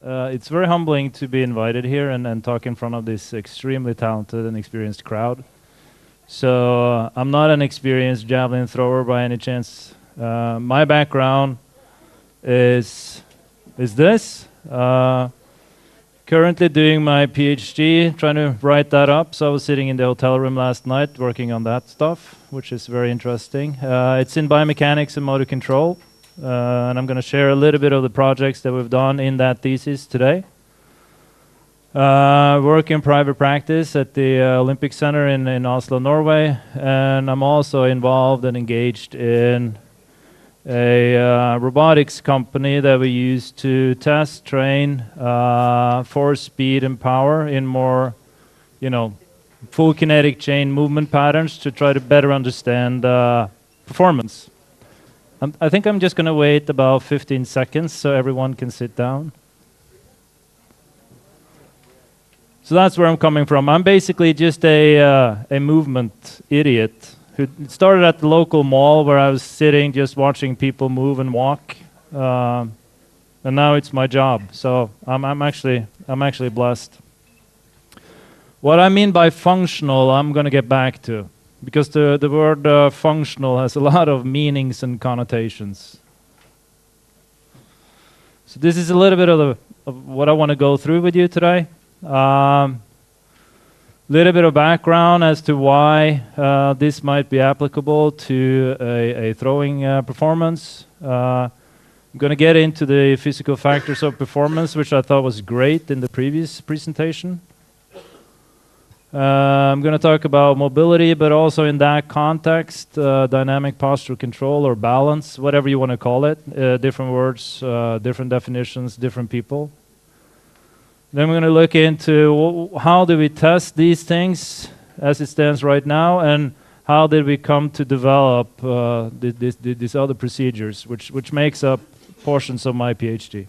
It's very humbling to be invited here and talk in front of this extremely talented and experienced crowd. So I'm not an experienced javelin thrower by any chance. My background is this. Currently doing my PhD, trying to write that up. So I was sitting in the hotel room last night working on that stuff, which is very interesting. It's in biomechanics and motor control. And I'm going to share a little bit of the projects that we've done in that thesis today. Work in private practice at the Olympic Center in Oslo, Norway. And I'm also involved and engaged in a robotics company that we use to test, train force, speed, and power in more, full kinetic chain movement patterns to try to better understand performance. I think I'm just going to wait about 15 seconds so everyone can sit down. So that's where I'm coming from. I'm basically just a movement idiot who started at the local mall where I was sitting just watching people move and walk, and now it's my job. So I'm actually blessed. What I mean by functional, I'm going to get back to, because the word functional has a lot of meanings and connotations. So this is a little bit of what I want to go through with you today. Little bit of background as to why this might be applicable to a throwing performance. I'm going to get into the physical factors of performance, which I thought was great in the previous presentation. I'm going to talk about mobility, but also in that context, dynamic posture control or balance, whatever you want to call it. Different words, different definitions, different people. Then we're going to look into how do we test these things as it stands right now, and how did we come to develop these other procedures, which makes up portions of my PhD.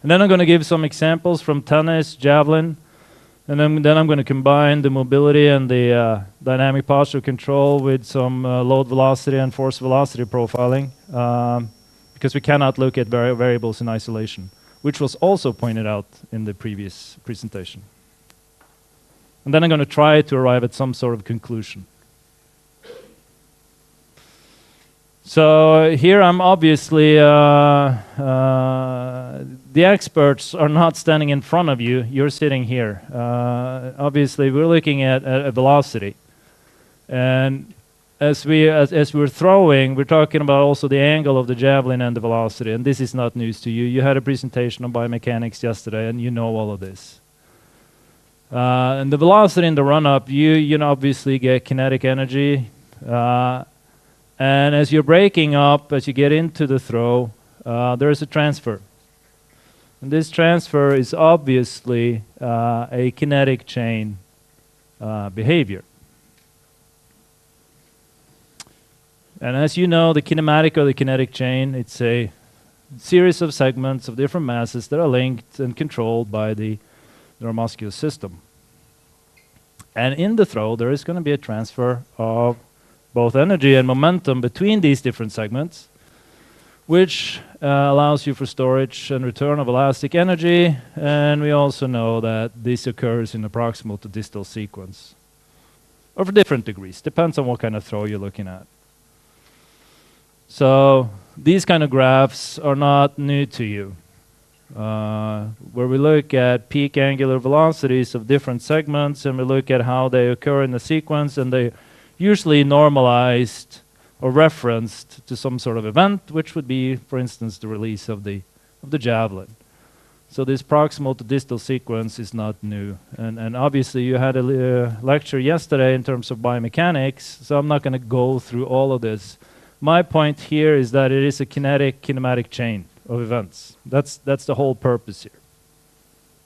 And then I'm going to give some examples from tennis, javelin, and then I'm going to combine the mobility and the dynamic posture control with some load velocity and force velocity profiling, because we cannot look at variables in isolation, which was also pointed out in the previous presentation. And then I'm going to try to arrive at some sort of conclusion. So here I'm obviously, the experts are not standing in front of you, you're sitting here. Obviously we're looking at a velocity. And as we're throwing, we're talking about also the angle of the javelin and the velocity, and this is not news to you. You had a presentation on biomechanics yesterday, and you know all of this. And the velocity in the run-up, you obviously get kinetic energy, and as you're breaking up, as you get into the throw, there is a transfer. And this transfer is obviously a kinetic chain behavior. And as you know, the kinematic or the kinetic chain, it's a series of segments of different masses that are linked and controlled by the neuromuscular system. And in the throw, there is going to be a transfer of both energy and momentum between these different segments, which allows you for storage and return of elastic energy. And we also know that this occurs in a proximal to distal sequence, or for different degrees, depends on what kind of throw you're looking at. So these kind of graphs are not new to you, where we look at peak angular velocities of different segments, and we look at how they occur in the sequence, and they usually normalized or referenced to some sort of event, which would be, for instance, the release of the javelin. So this proximal to distal sequence is not new. And obviously you had a lecture yesterday in terms of biomechanics, so I'm not going to go through all of this. My point here is that it is a kinematic chain of events. That's the whole purpose here.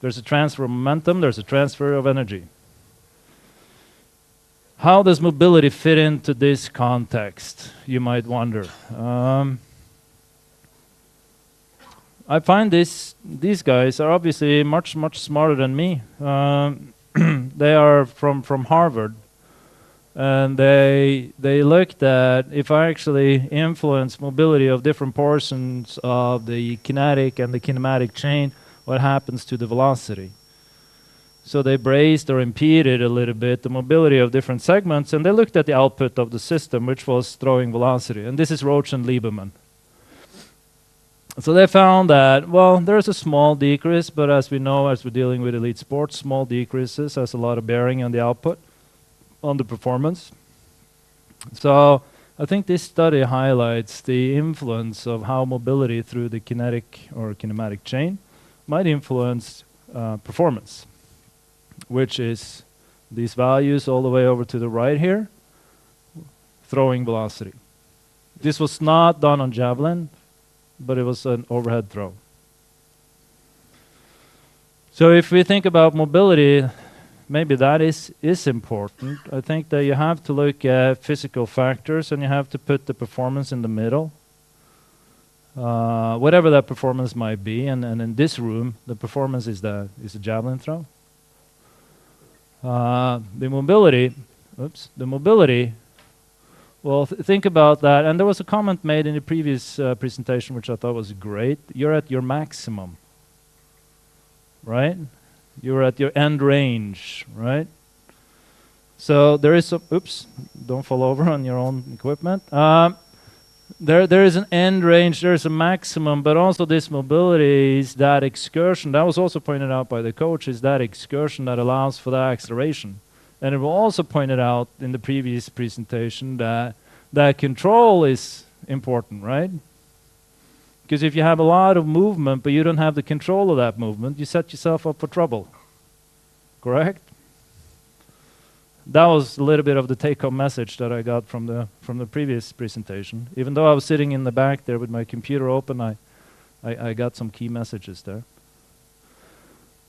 There's a transfer of momentum, there's a transfer of energy. How does mobility fit into this context, you might wonder. I find these guys are obviously much smarter than me. They are from Harvard. And they looked at if I actually influence mobility of different portions of the kinetic and the kinematic chain, what happens to the velocity. So they braced or impeded a little bit the mobility of different segments, and they looked at the output of the system, which was throwing velocity. And this is Roach and Lieberman. So they found that, well, there's a small decrease, but as we know, as we're dealing with elite sports, small decreases has a lot of bearing on the output, on the performance. So I think this study highlights the influence of how mobility through the kinetic or kinematic chain might influence performance, which is these values all the way over to the right here, throwing velocity. This was not done on Javelin, but it was an overhead throw. So if we think about mobility, maybe that is important. I think that you have to look at physical factors and you have to put the performance in the middle. Whatever that performance might be, and in this room, the performance is a javelin throw. The mobility, well, think about that. And there was a comment made in the previous presentation, which I thought was great. You're at your maximum, right? You're at your end range, right? So there is don't fall over on your own equipment. There is an end range, there's a maximum, but also this mobility is that excursion. That was also pointed out by the coach, is that excursion that allows for that acceleration. And it was also pointed out in the previous presentation that control is important, right? Because if you have a lot of movement, but you don't have the control of that movement, you set yourself up for trouble. Correct? That was a little bit of the take-home message that I got from the previous presentation. Even though I was sitting in the back there with my computer open, I got some key messages there.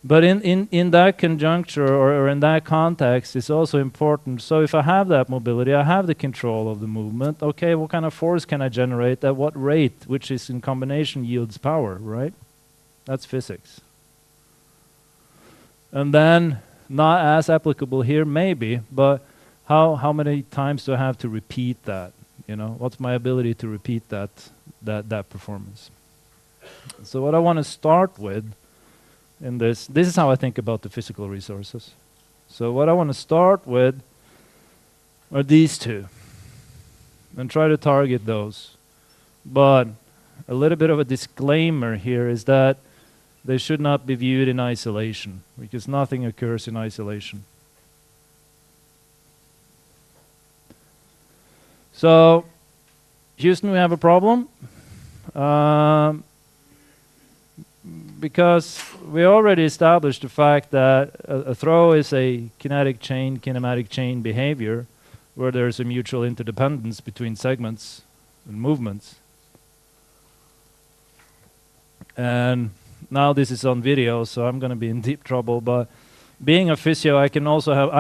But in that conjuncture or in that context, it's also important. So if I have that mobility, I have the control of the movement. Okay, what kind of force can I generate at what rate, which is in combination yields power, right? That's physics. And then, not as applicable here, maybe, but how many times do I have to repeat that? You know, what's my ability to repeat that performance? So what I want to start with in this is how I think about the physical resources. So what I want to start with are these two, and try to target those. But a little bit of a disclaimer here is that they should not be viewed in isolation, because nothing occurs in isolation. So, Houston, we have a problem. Because we already established the fact that a throw is a kinetic chain, kinematic chain behavior, where there's a mutual interdependence between segments and movements. And now this is on video, so I'm going to be in deep trouble. But being a physio, I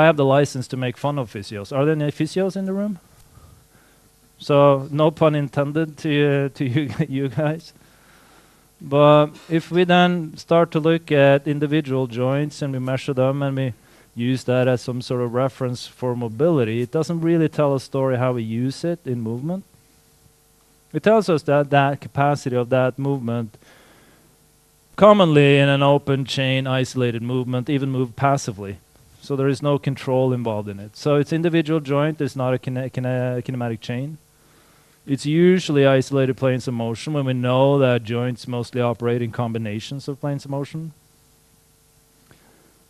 have the license to make fun of physios. Are there any physios in the room? So no pun intended to you guys. But if we then start to look at individual joints and we measure them and we use that as some sort of reference for mobility, it doesn't really tell a story how we use it in movement. It tells us that capacity of that movement, commonly in an open chain, isolated movement, even move passively. So there is no control involved in it. So it's individual joint, it's not a kinematic chain. It's usually isolated planes of motion when we know that joints mostly operate in combinations of planes of motion.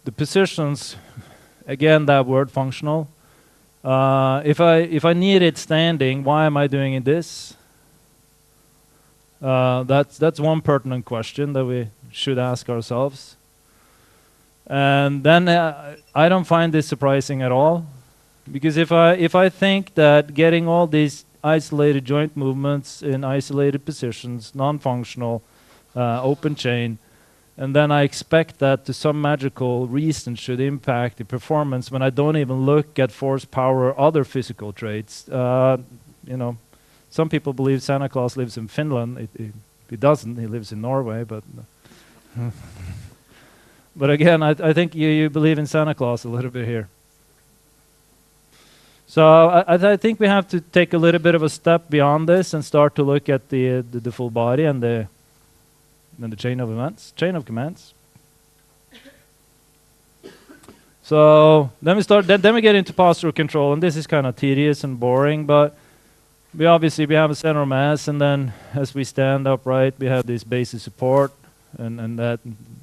The positions, again, that word functional. If I need it standing, why am I doing it this? That's one pertinent question that we should ask ourselves. And then I don't find this surprising at all, because if I think that getting all these isolated joint movements in isolated positions, non-functional, open chain, and then I expect that to some magical reason should impact the performance when I don't even look at force, power, or other physical traits. You know, some people believe Santa Claus lives in Finland. He doesn't. He lives in Norway, but but again, I think you believe in Santa Claus a little bit here. So I think we have to take a little bit of a step beyond this and start to look at the full body and the chain of events, chain of commands. So then we get into postural control, and this is kind of tedious and boring, but we have a center of mass, and then as we stand upright, we have this base of support, and that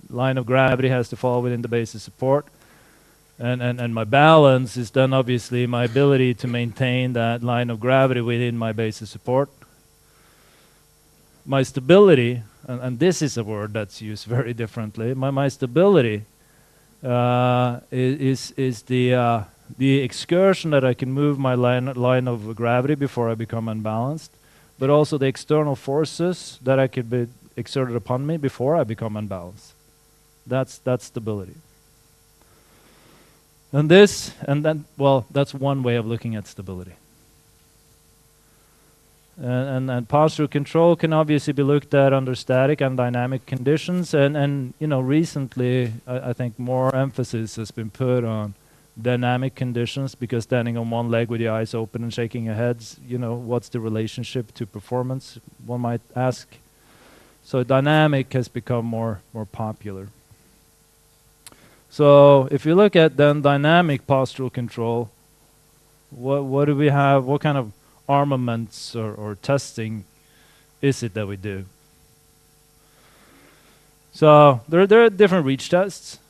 line of gravity has to fall within the base of support. And my balance is then obviously my ability to maintain that line of gravity within my base of support. My stability, and this is a word that's used very differently, my stability is the excursion that I can move my line of gravity before I become unbalanced, but also the external forces that I could be exerted upon me before I become unbalanced. That's stability. And that's one way of looking at stability. And postural control can obviously be looked at under static and dynamic conditions. And recently, I think more emphasis has been put on dynamic conditions, because standing on one leg with your eyes open and shaking your heads, what's the relationship to performance, one might ask. So dynamic has become more popular. So if you look at then dynamic postural control, what do we have? What kind of armaments or testing is it that we do? So there are different reach tests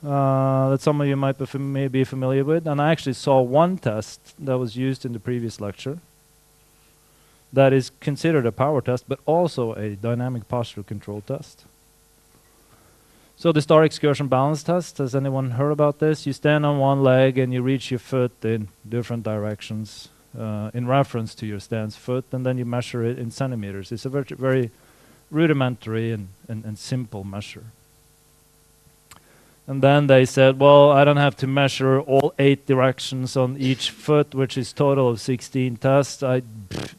that some of you might be familiar with, and I actually saw one test that was used in the previous lecture that is considered a power test, but also a dynamic postural control test. So the star excursion balance test, has anyone heard about this? You stand on one leg and you reach your foot in different directions in reference to your stance foot, and then you measure it in centimeters. It's a very rudimentary and simple measure. And then they said, well, I don't have to measure all 8 directions on each foot, which is total of 16 tests.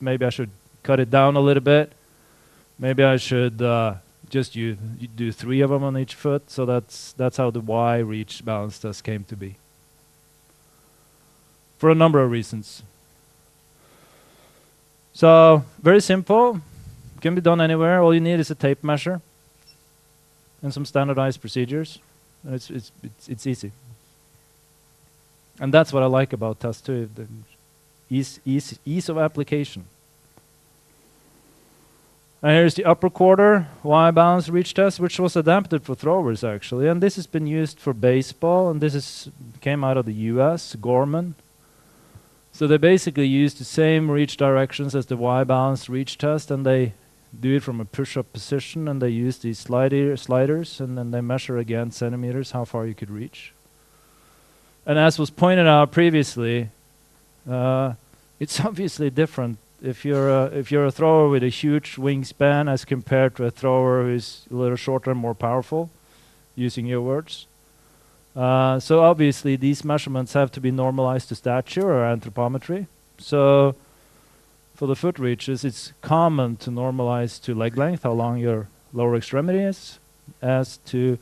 Maybe I should cut it down a little bit. Maybe I should just you do 3 of them on each foot. So that's how the Y reach balance test came to be, for a number of reasons. So very simple, can be done anywhere. All you need is a tape measure and some standardized procedures, and it's easy. And that's what I like about test 2, the ease of application. And here's the upper quarter Y balance reach test, which was adapted for throwers actually, and this has been used for baseball, and this came out of the US, Gorman. So they basically use the same reach directions as the Y balance reach test, and they do it from a push-up position, and they use these sliders, and then they measure again centimeters how far you could reach. And as was pointed out previously, it's obviously different if you're a thrower with a huge wingspan as compared to a thrower who's a little shorter and more powerful, using your words. So obviously these measurements have to be normalized to stature or anthropometry. So for the foot reaches, it's common to normalize to leg length, how long your lower extremity is. As to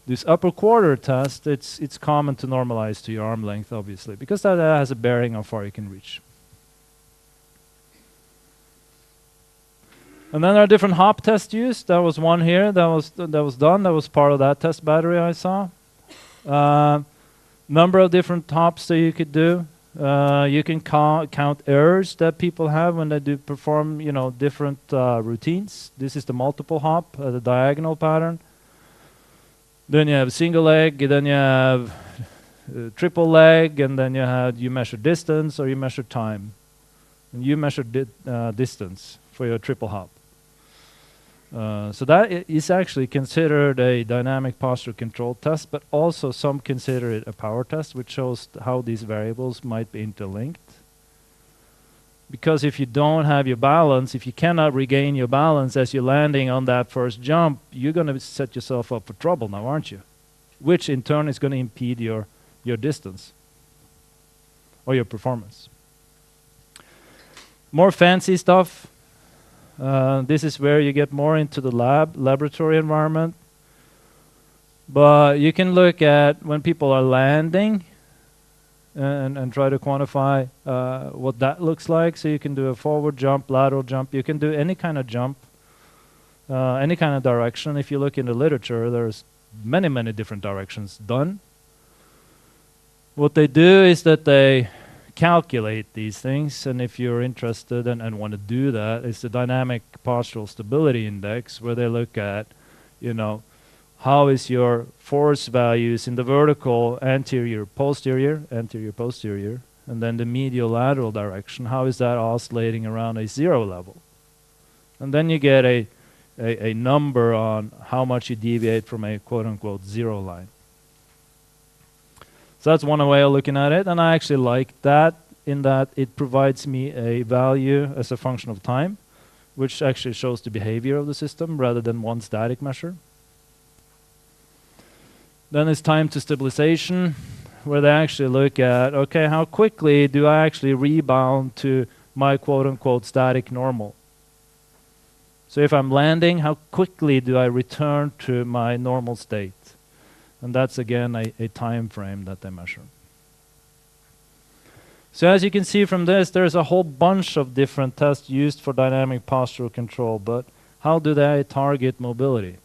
this upper quarter test, it's common to normalize to your arm length, obviously, because that has a bearing on how far you can reach. And then there are different hop tests used. There was one here that was done. That was part of that test battery I saw. Number of different hops that you could do. You can count errors that people have when they do perform, different routines. This is the multiple hop, the diagonal pattern. Then you have single leg. Then you have triple leg, and then you measure distance or you measure time. And you measure distance for your triple hop. So that is actually considered a dynamic posture control test, but also some consider it a power test, which shows how these variables might be interlinked. Because if you don't have your balance, if you cannot regain your balance as you're landing on that first jump, you're going to set yourself up for trouble now, aren't you? Which in turn is going to impede your distance or your performance. More fancy stuff. This is where you get more into the laboratory environment. But you can look at when people are landing and try to quantify what that looks like. So you can do a forward jump, lateral jump. You can do any kind of jump, any kind of direction. If you look in the literature, there's many, many different directions done. What they do is that they calculate these things, and if you're interested and want to do that, it's the dynamic postural stability index, where they look at, how is your force values in the vertical anterior posterior, and then the medial lateral direction, how is that oscillating around a zero level? And then you get a number on how much you deviate from a quote-unquote zero line. So that's one way of looking at it, and I actually like that, in that it provides me a value as a function of time, which actually shows the behavior of the system rather than one static measure. Then it's time to stabilization, where they actually look at, okay, how quickly do I actually rebound to my quote-unquote static normal? So if I'm landing, how quickly do I return to my normal state? And that's again a time frame that they measure. So as you can see from this, there's a whole bunch of different tests used for dynamic postural control, but how do they target mobility?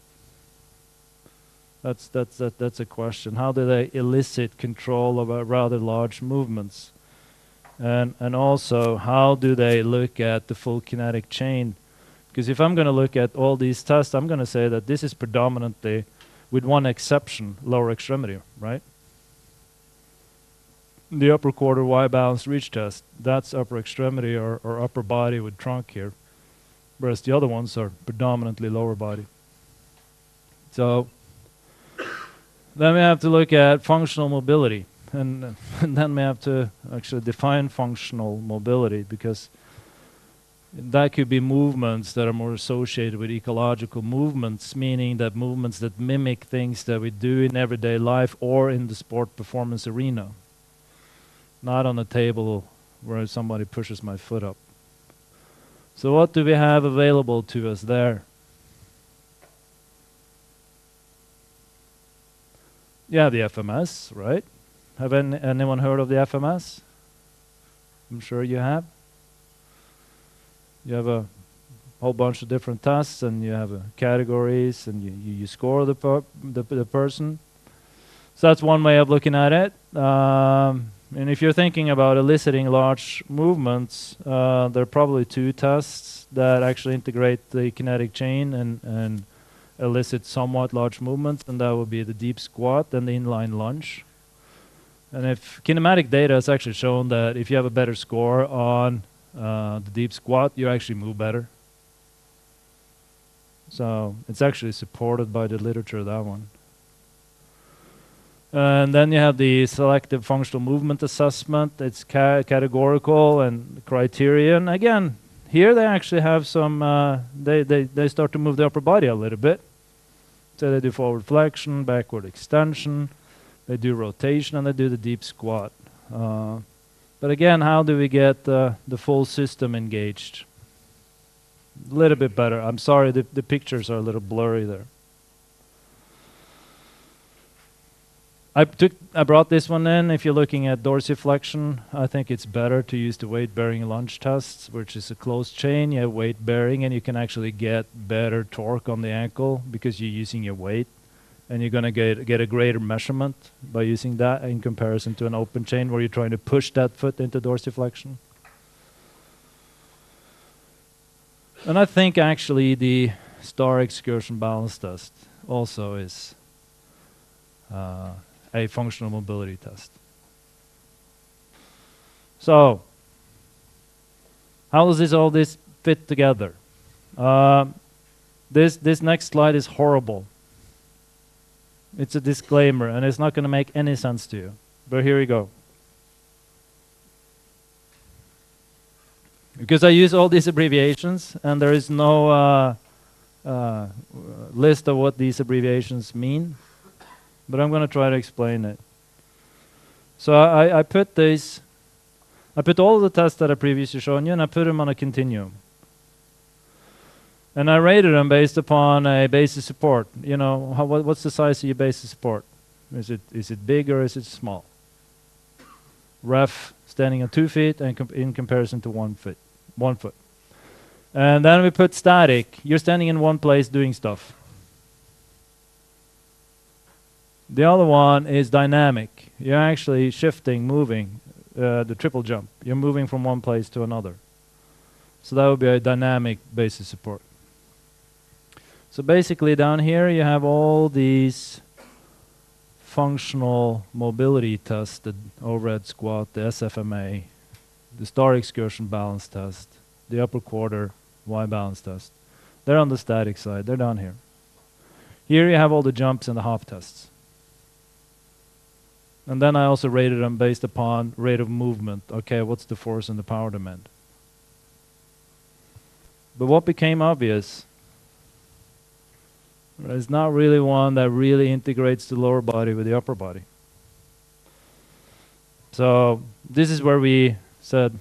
That's a question. How do they elicit control of rather large movements? And also, how do they look at the full kinetic chain? Because if I'm going to look at all these tests, I'm going to say that this is predominantly, with one exception, lower extremity, right? The upper quarter Y balanced reach test, that's upper extremity or upper body with trunk here, whereas the other ones are predominantly lower body. So then we have to look at functional mobility, and then we have to actually define functional mobility, because that could be movements that are more associated with ecological movements, meaning that movements that mimic things that we do in everyday life or in the sport performance arena. Not on a table where somebody pushes my foot up. So what do we have available to us there? Yeah, the FMS, right? Have anyone heard of the FMS? I'm sure you have. You have a whole bunch of different tests, and you have categories, and you score the person. So that's one way of looking at it. And if you're thinking about eliciting large movements, there are probably two tests that actually integrate the kinetic chain and elicit somewhat large movements, and that would be the deep squat and the inline lunge. And if kinematic data has actually shown that if you have a better score on the deep squat, you actually move better. So it's actually supported by the literature, that one. And then you have the selective functional movement assessment. It's categorical and criterion. Again, here they actually have some, they start to move the upper body a little bit. So they do forward flexion, backward extension, they do rotation, and they do the deep squat. But again, how do we get the full system engaged? A little bit better. I'm sorry, the pictures are a little blurry there. I brought this one in. If you're looking at dorsiflexion, I think it's better to use the weight-bearing lunge tests, which is a closed chain. You have weight bearing, and you can actually get better torque on the ankle because you're using your weight, and you're going to get a greater measurement by using that in comparison to an open chain where you're trying to push that foot into dorsiflexion. And I think actually the star excursion balance test also is a functional mobility test. So, how does all this fit together? This next slide is horrible. It's a disclaimer, and it's not going to make any sense to you. But here we go. Because I use all these abbreviations, and there is no list of what these abbreviations mean. But I'm going to try to explain it. So I put all of the tests that I previously shown you, and I put them on a continuum. And I rated them based upon a basis support. You know, what's the size of your basis support? Is it big or is it small? ref standing on 2 feet and in comparison to 1 foot. 1 foot. And then we put static. You're standing in one place doing stuff. The other one is dynamic. You're actually shifting, moving, the triple jump. You're moving from one place to another. So that would be a dynamic basis support. So basically down here you have all these functional mobility tests, the overhead squat, the SFMA, the star excursion balance test, the upper quarter Y balance test. They're on the static side. They're down here. Here you have all the jumps and the hop tests. And then I also rated them based upon rate of movement. Okay, what's the force and the power demand? But what became obvious is not really one that really integrates the lower body with the upper body. So this is where we said,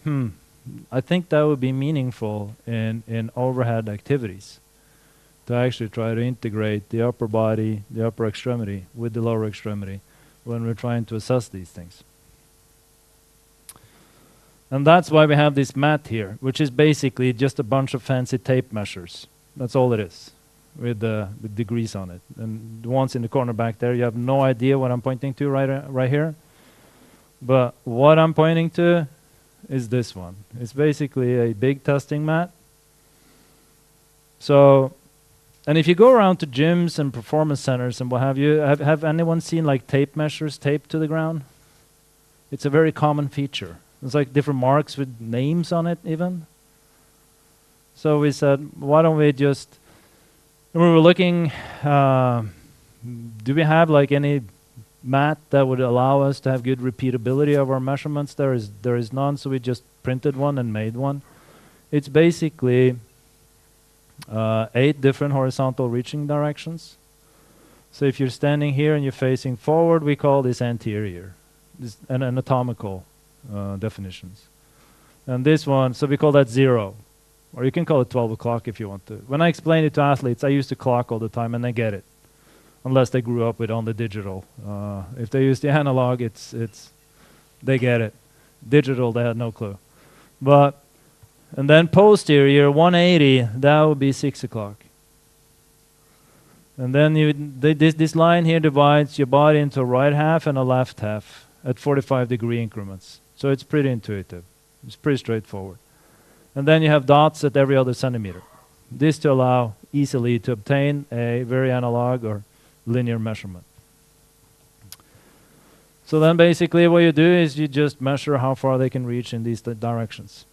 I think that would be meaningful in overhead activities to actually try to integrate the upper body, the upper extremity with the lower extremity when we're trying to assess these things. And that's why we have this mat here, which is basically just a bunch of fancy tape measures. That's all it is, with degrees on it. And the ones in the corner back there, you have no idea what I'm pointing to right here. But what I'm pointing to is this one. It's basically a big testing mat. So, and if you go around to gyms and performance centers and what have you, have anyone seen like tape measures taped to the ground? It's a very common feature. It's like different marks with names on it even. So we said, why don't we just, and we were looking, do we have like any mat that would allow us to have good repeatability of our measurements? There is none, so we just printed one and made one. It's basically 8 different horizontal reaching directions. So if you're standing here and you're facing forward, we call this anterior. This an anatomical definitions. And this one, so we call that 0. Or you can call it 12 o'clock if you want to. When I explain it to athletes, I use the clock all the time and they get it. Unless they grew up with only digital. If they use the analog, they get it. Digital, they had no clue. But, and then posterior, 180, that would be 6 o'clock. And then this line here divides your body into a right half and a left half at 45-degree increments. So it's pretty intuitive. It's pretty straightforward. And then you have dots at every other centimeter. This to allow easily to obtain a very analog or linear measurement. So then basically what you do is you just measure how far they can reach in these directions.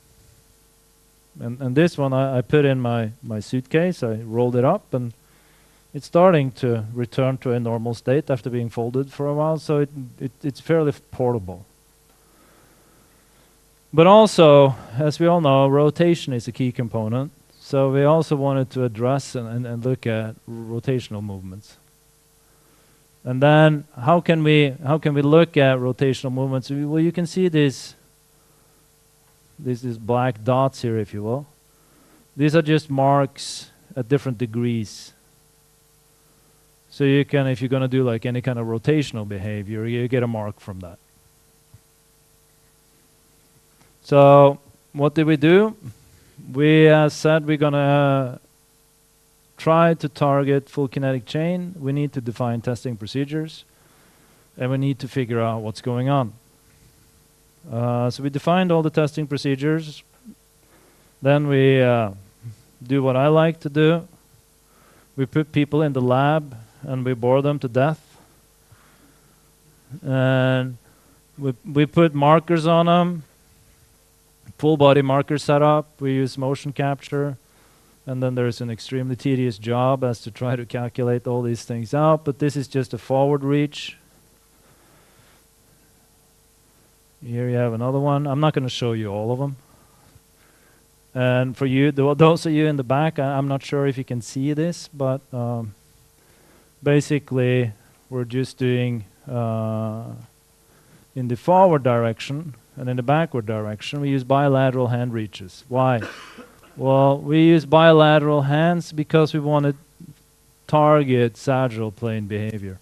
And this one I put in my suitcase, I rolled it up, and it's starting to return to a normal state after being folded for a while, so it's fairly portable. But also, as we all know, rotation is a key component, so we also wanted to address and look at rotational movements. And then how can we look at rotational movements? Well, you can see these black dots here, if you will. These are just marks at different degrees. So you can, if you're going to do like any kind of rotational behavior, you get a mark from that. So what did we do? We said we're going to try to target full kinetic chain. We need to define testing procedures, and we need to figure out what's going on. So we defined all the testing procedures. Then we do what I like to do. We put people in the lab and we bore them to death. And we put markers on them, full body marker setup. We use motion capture. And then there's an extremely tedious job as to try to calculate all these things out. But this is just a forward reach. Here you have another one. I'm not going to show you all of them. And for you, those of you in the back, I'm not sure if you can see this, but basically we're just doing in the forward direction and in the backward direction, we use bilateral hand reaches. Why? Well, we use bilateral hands because we want to target sagittal plane behavior.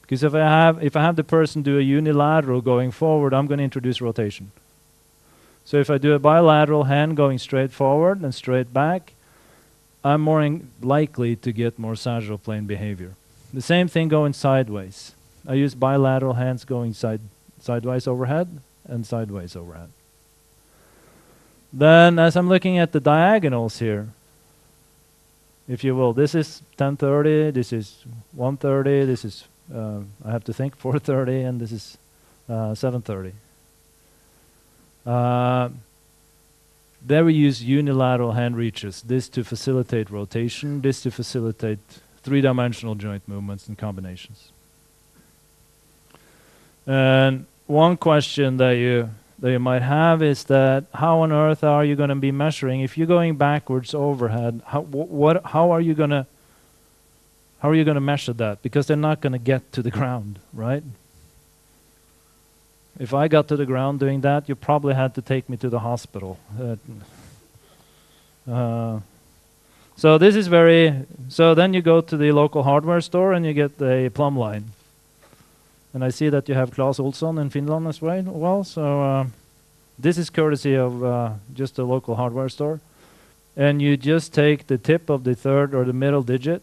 Because if I have the person do a unilateral going forward, I'm going to introduce rotation. So if I do a bilateral hand going straight forward and straight back, I'm more likely to get more sagittal plane behavior. The same thing going sideways. I use bilateral hands going sideways overhead and sideways overhead. Then as I'm looking at the diagonals here, if you will, this is 1030, this is 130, this is, I have to think, 430, and this is 730. There we use unilateral hand reaches, this to facilitate rotation, this to facilitate three-dimensional joint movements and combinations. And one question that you might have is that how on earth are you going to be measuring if you're going backwards overhead? How are you going to measure that? Because they're not going to get to the ground, right? If I got to the ground doing that, you probably had to take me to the hospital. So this is so then you go to the local hardware store and you get a plumb line. And I see that you have Claes Olsson in Finland as well. So this is courtesy of just a local hardware store. And you just take the tip of the third or the middle digit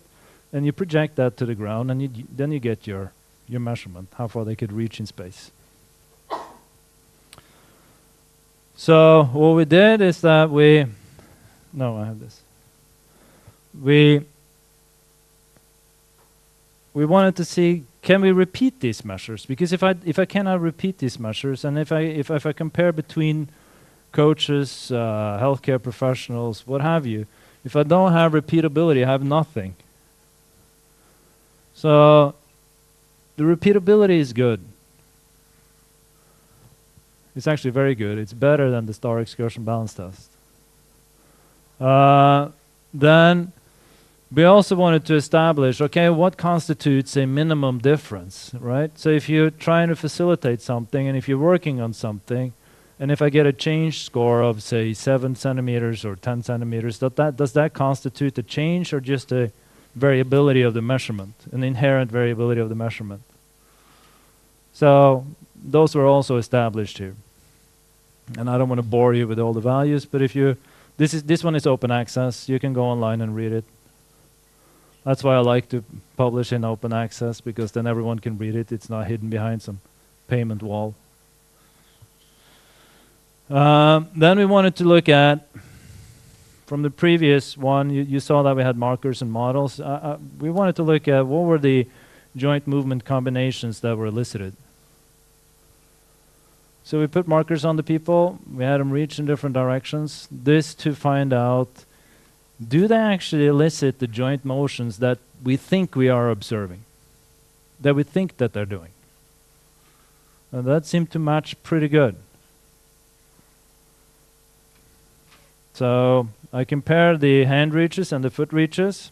and you project that to the ground, and then you get your measurement, how far they could reach in space. So what we did is that I have this. We wanted to see, can we repeat these measures? Because if I cannot repeat these measures, and if I compare between coaches, healthcare professionals, what have you, if I don't have repeatability, I have nothing. So the repeatability is good. It's actually very good. It's better than the star excursion balance test. Then we also wanted to establish, okay, what constitutes a minimum difference, right? So if you're trying to facilitate something and if you're working on something, and if I get a change score of, say, 7 centimeters or 10 centimeters, does that constitute a change or just a variability of the measurement, an inherent variability of the measurement? So those were also established here. And I don't want to bore you with all the values, but this one is open access. You can go online and read it. That's why I like to publish in open access, because then everyone can read it. It's not hidden behind some payment wall. Then we wanted to look at, from the previous one, you saw that we had markers and models. We wanted to look at what were the joint movement combinations that were elicited. So we put markers on the people, we had them reach in different directions. This to find out, do they actually elicit the joint motions that we think we are observing, that we think that they're doing? And that seemed to match pretty good. So I compared the hand reaches and the foot reaches.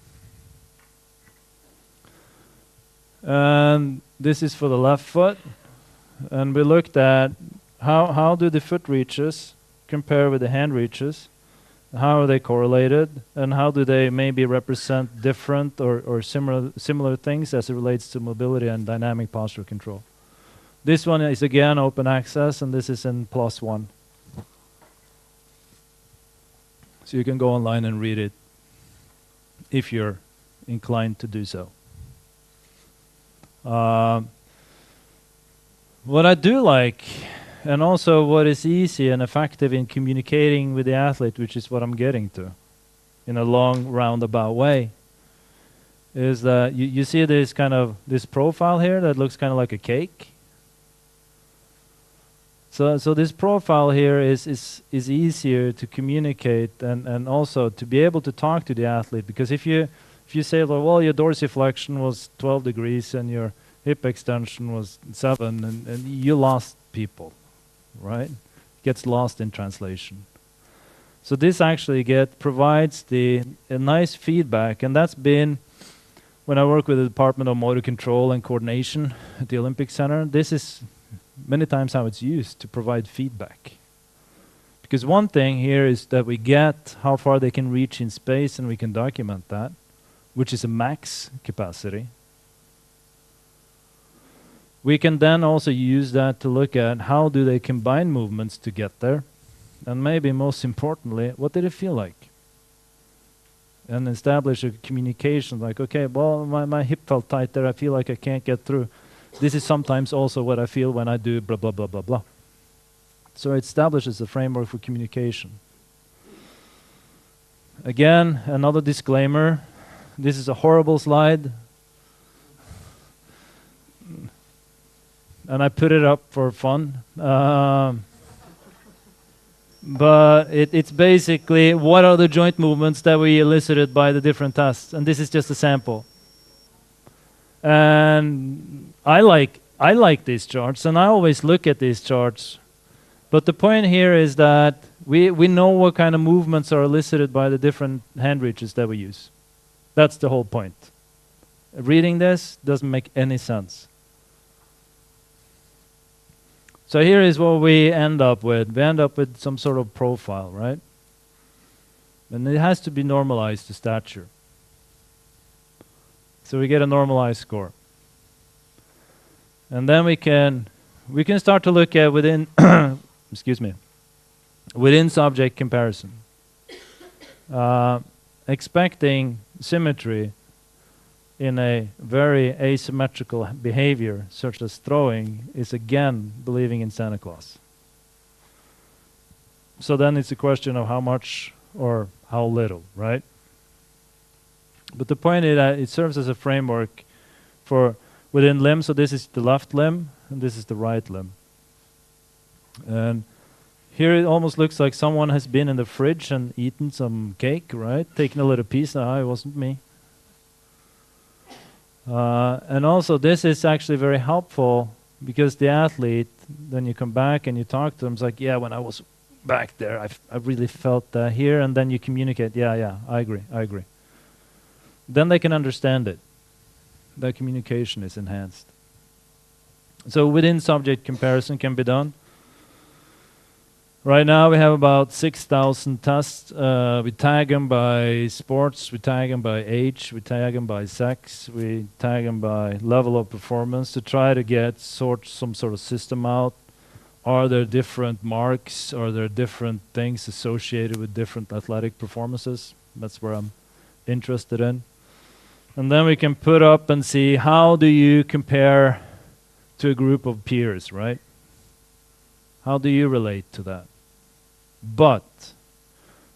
And this is for the left foot. And we looked at how do the foot reaches compare with the hand reaches? How are they correlated? And how do they maybe represent different or similar things as it relates to mobility and dynamic posture control? This one is again open access, and this is in +1. So you can go online and read it if you're inclined to do so. What I do like, and also what is easy and effective in communicating with the athlete, which is what I'm getting to in a long roundabout way, is that you see this profile here that looks kind of like a cake. So this profile here is easier to communicate and also to be able to talk to the athlete, because if you say, well, your dorsiflexion was 12 degrees and your hip extension was 7, and you lost people, right? Gets lost in translation. So this actually provides a nice feedback, and that's been, when I work with the Department of Motor Control and Coordination at the Olympic Center, this is many times how it's used to provide feedback. Because one thing here is that we get how far they can reach in space, and we can document that, which is a max capacity. We can then also use that to look at how do they combine movements to get there, and maybe most importantly, what did it feel like? And establish a communication like, okay, well, my hip felt tight there, I feel like I can't get through. This is sometimes also what I feel when I do blah, blah, blah, blah, blah. So it establishes a framework for communication. Again, another disclaimer. This is a horrible slide. And I put it up for fun. But it's basically what are the joint movements that we elicited by the different tests. And this is just a sample. And I like these charts, and I always look at these charts. But the point here is that we know what kind of movements are elicited by the different hand reaches that we use. That's the whole point. Reading this doesn't make any sense. So here is what we end up with. We end up with some sort of profile, right? And it has to be normalized to stature. So we get a normalized score. And then we can start to look at within within subject comparison. Expecting symmetry in a very asymmetrical behavior, such as throwing, is again believing in Santa Claus. So then it's a question of how much or how little, right? But the point is that it serves as a framework for within limbs. So this is the left limb, and this is the right limb. And here it almost looks like someone has been in the fridge and eaten some cake, right? Taken a little piece. It wasn't me. And also this is actually very helpful because the athlete, then you come back and you talk to them, it's like, yeah, when I was back there, I really felt that here, and then you communicate, yeah, I agree. Then they can understand it. That communication is enhanced. So within subject comparison can be done. Right now we have about 6,000 tests. We tag them by sports, we tag them by age, we tag them by sex, we tag them by level of performance to try to get some sort of system out. Are there different marks? Are there different things associated with different athletic performances? That's where I'm interested in. And then we can put up and see how do you compare to a group of peers, right? How do you relate to that? But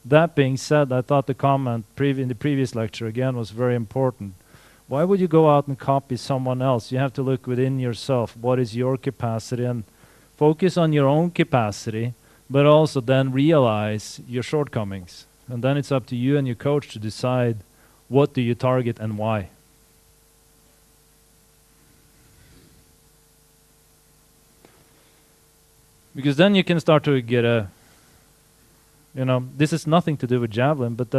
that being said, I thought the comment in the previous lecture again was very important. Why would you go out and copy someone else? You have to look within yourself. What is your capacity? And focus on your own capacity, but also then realize your shortcomings. And then it's up to you and your coach to decide what do you target and why. Because then you can start to get a, this is nothing to do with Javelin, but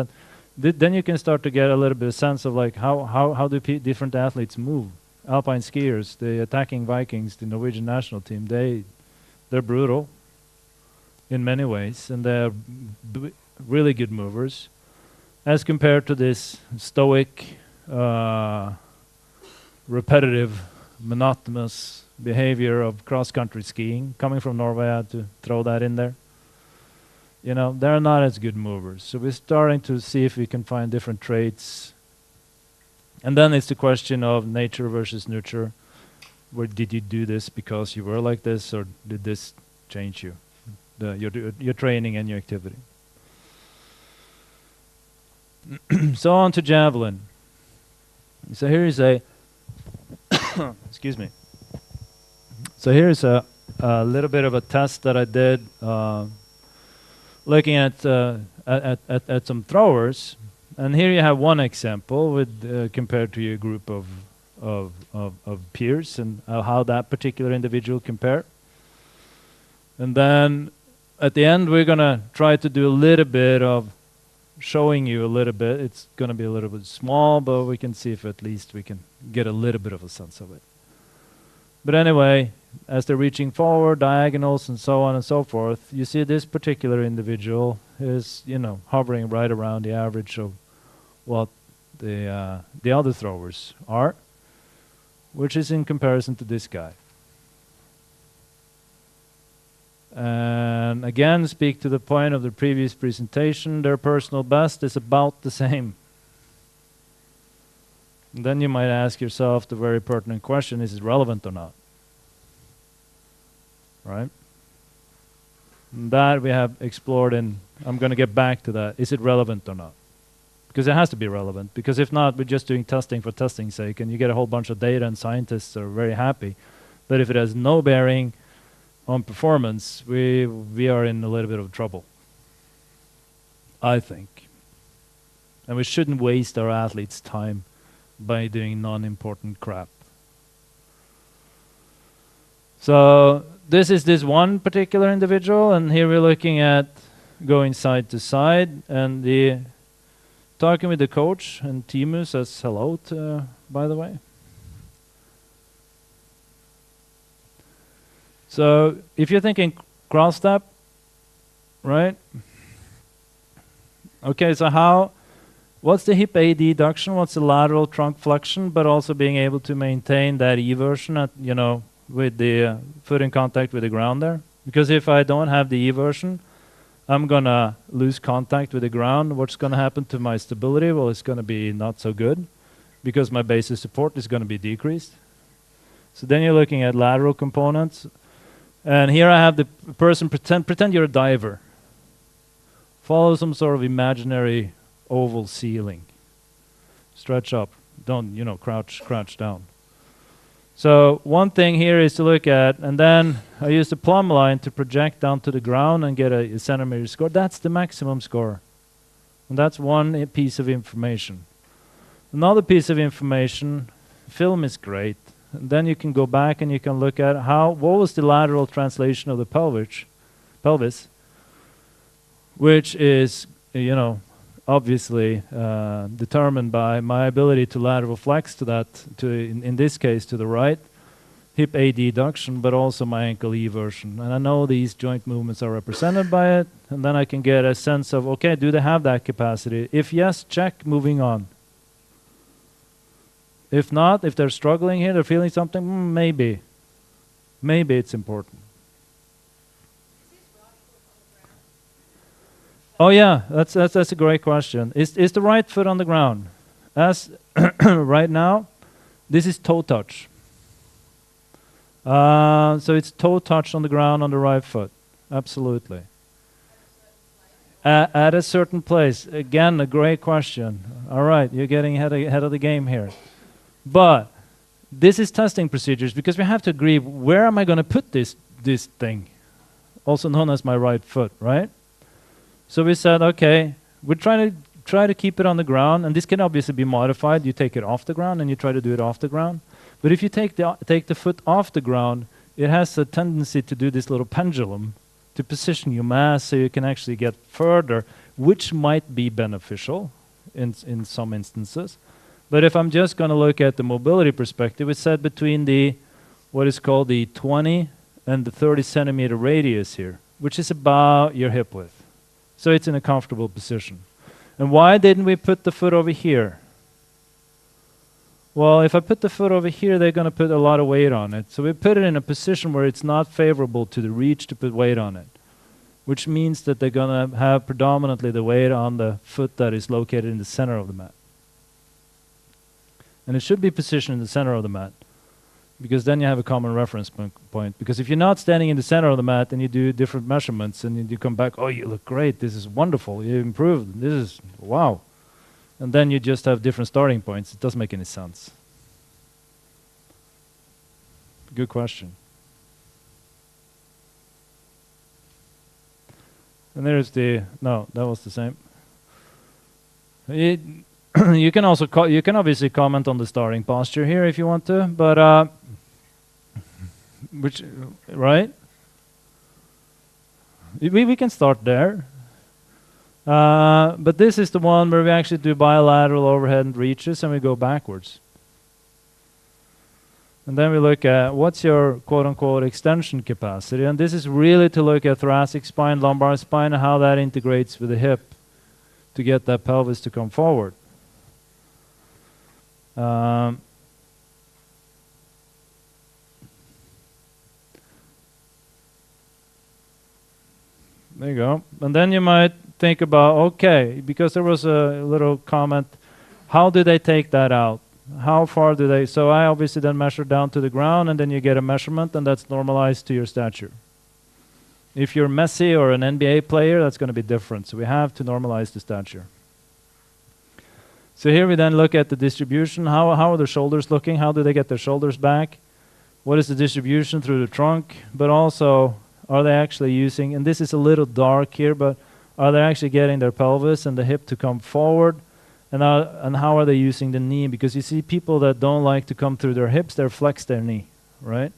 then you can start to get a little bit of sense of like how do different athletes move. Alpine skiers, the attacking Vikings, the Norwegian national team, they're brutal in many ways, and they're really good movers, as compared to this stoic, repetitive, monotonous behavior of cross-country skiing. Coming from Norway, I had to throw that in there. They're not as good movers. So we're starting to see if we can find different traits. And then it's the question of nature versus nurture. Where did you do this because you were like this, or did this change you? Your training and your activity. So on to Javelin. So here is a excuse me. So here is a little bit of a test that I did, looking at some throwers, and here you have one example with compared to your group of peers, and how that particular individual compare. And then at the end we're gonna try to do a little bit of showing you a little bit. It's gonna be a little bit small, but we can see if at least we can get a little bit of a sense of it. But anyway, as they're reaching forward, diagonals and so on and so forth, you see this particular individual is, hovering right around the average of what the other throwers are, which is in comparison to this guy. And again, speak to the point of the previous presentation, their personal best is about the same. And then you might ask yourself the very pertinent question, is it relevant or not? Right? And that we have explored, and I'm going to get back to that. Is it relevant or not? Because it has to be relevant. Because if not, we're just doing testing for testing's sake, and you get a whole bunch of data, and scientists are very happy. But if it has no bearing on performance, we are in a little bit of trouble, I think. And we shouldn't waste our athletes' time by doing non-important crap. So this is this one particular individual, and here we're looking at going side to side, and the talking with the coach, and Timu says hello, by the way. So if you're thinking cross step, right? Okay, so what's the hip adduction? What's the lateral trunk flexion? But also being able to maintain that eversion at, with the foot in contact with the ground there. Because if I don't have the eversion, I'm gonna lose contact with the ground. What's gonna happen to my stability? Well, it's gonna be not so good because my base of support is gonna be decreased. So then you're looking at lateral components. And here I have the person, pretend you're a diver. Follow some sort of imaginary oval ceiling. Stretch up, don't, crouch down. So one thing here is to look at, and then I use the plumb line to project down to the ground and get a centimeter score. That's the maximum score. And that's one piece of information. Another piece of information, film is great. And then you can go back and you can look at what was the lateral translation of the pelvis, which is, obviously determined by my ability to lateral flex to that, in this case, to the right, hip adduction, but also my ankle eversion. And I know these joint movements are represented by it, and then I can get a sense of, okay, do they have that capacity? If yes, check, moving on. If not, if they're struggling here, they're feeling something, maybe it's important. Oh yeah, that's a great question. Is the right foot on the ground? As right now, this is toe touch. So it's toe touch on the ground on the right foot. Absolutely. At a certain place. Again, a great question. All right, you're getting ahead of the game here. But this is testing procedures because we have to agree, where am I going to put this thing? Also known as my right foot, right? So we said, okay, we're trying to keep it on the ground, and this can obviously be modified. You take it off the ground and you try to do it off the ground. But if you take the foot off the ground, it has a tendency to do this little pendulum to position your mass so you can actually get further, which might be beneficial in some instances. But if I'm just going to look at the mobility perspective, it's set between what is called the 20 and the 30 centimeter radius here, which is about your hip width. So it's in a comfortable position. And why didn't we put the foot over here? Well, if I put the foot over here, they're going to put a lot of weight on it. So we put it in a position where it's not favorable to the reach to put weight on it, which means that they're going to have predominantly the weight on the foot that is located in the center of the mat. And it should be positioned in the center of the mat, because then you have a common reference point. Because if you're not standing in the center of the mat and you do different measurements and you come back, oh, you look great, this is wonderful, you improved, this is wow. And then you just have different starting points. It doesn't make any sense. Good question. And there's no, that was the same. You can also you can obviously comment on the starting posture here if you want to, but right? We can start there. But this is the one where we actually do bilateral overhead and reaches, and we go backwards. And then we look at what's your quote-unquote extension capacity, and this is really to look at thoracic spine, lumbar spine, and how that integrates with the hip to get that pelvis to come forward. There you go. And then you might think about, okay, because there was a little comment, how do they take that out? How far do they? So I obviously then measure down to the ground, and then you get a measurement, and that's normalized to your stature. If you're Messi or an NBA player, that's going to be different. So we have to normalize the stature. So here we then look at the distribution. How are the shoulders looking? How do they get their shoulders back? What is the distribution through the trunk? But also, are they actually using, and this is a little dark here, but are they actually getting their pelvis and the hip to come forward? And how are they using the knee? Because you see people that don't like to come through their hips, they flex their knee, right?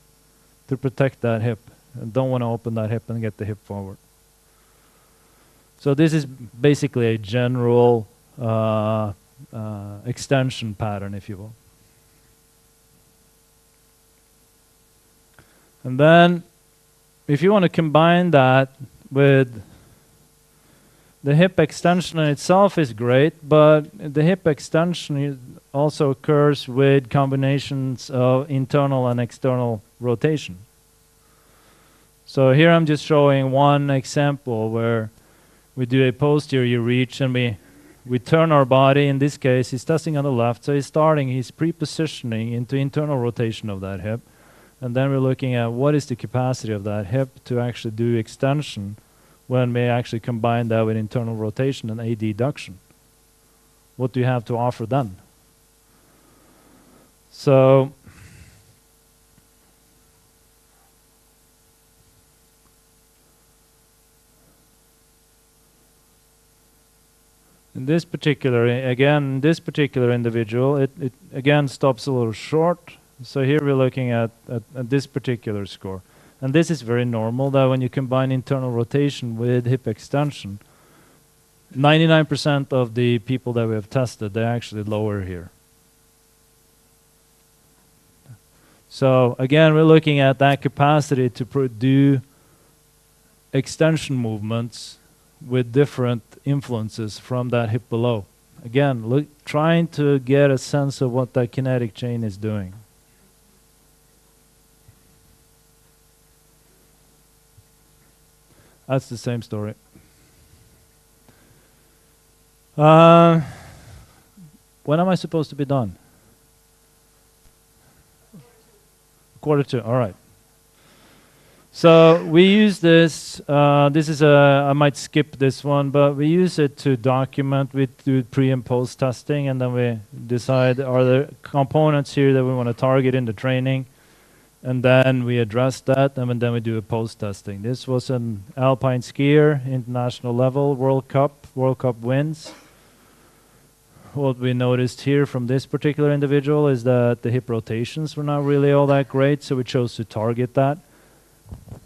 To protect that hip. And don't want to open that hip and get the hip forward. So this is basically a general extension pattern, if you will. And then, if you want to combine that with the hip extension in itself is great, but the hip extension also occurs with combinations of internal and external rotation. So here I'm just showing one example where we do a posterior reach and we turn our body. In this case, he's testing on the left, so he's pre-positioning into internal rotation of that hip. And then we're looking at what is the capacity of that hip to actually do extension when we actually combine that with internal rotation and adduction. What do you have to offer then? So in this particular individual, it again stops a little short. So here we're looking at this particular score. And this is very normal, that when you combine internal rotation with hip extension, 99% of the people that we have tested, they're actually lower here. So again, we're looking at that capacity to do extension movements with different influences from that hip below. Again, trying to get a sense of what that kinetic chain is doing. That's the same story. When am I supposed to be done? 1:45, all right. So we use this, I might skip this one, but we use it to document. We do pre and post testing, and then we decide, are there components here that we want to target in the training? And then we address that, and then we do a post testing. This was an alpine skier, international level, World Cup wins. What we noticed here from this particular individual is that the hip rotations were not really all that great, so we chose to target that.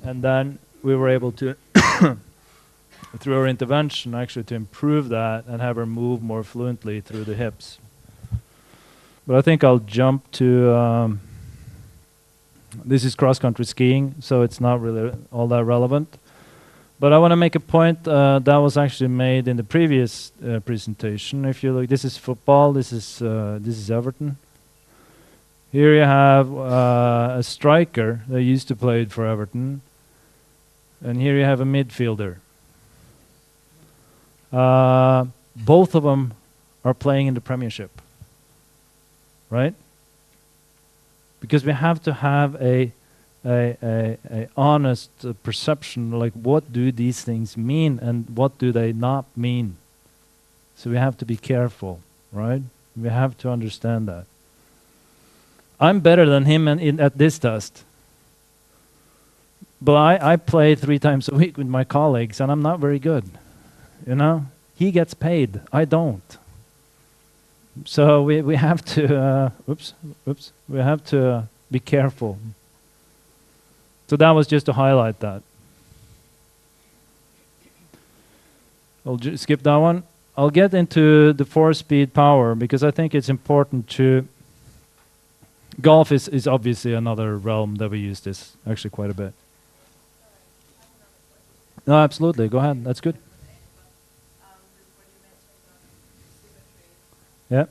And then we were able to, through our intervention, actually to improve that and have her move more fluently through the hips. But I think I'll jump to, this is cross-country skiing, so it's not really all that relevant. But I want to make a point that was actually made in the previous presentation. If you look, this is football, this is Everton. Here you have a striker that used to play for Everton, and here you have a midfielder. Both of them are playing in the Premiership, right? Because we have to have a honest perception, like what do these things mean and what do they not mean. So we have to be careful, right? We have to understand that. I'm better than him at this test. But I play 3 times a week with my colleagues, and I'm not very good. You know? He gets paid. I don't. So we have to, we have to be careful. So that was just to highlight that. I'll skip that one. I'll get into the 4-speed power because I think it's important to... Golf is obviously another realm that we use this actually quite a bit. No, absolutely. Go ahead. That's good. Yeah.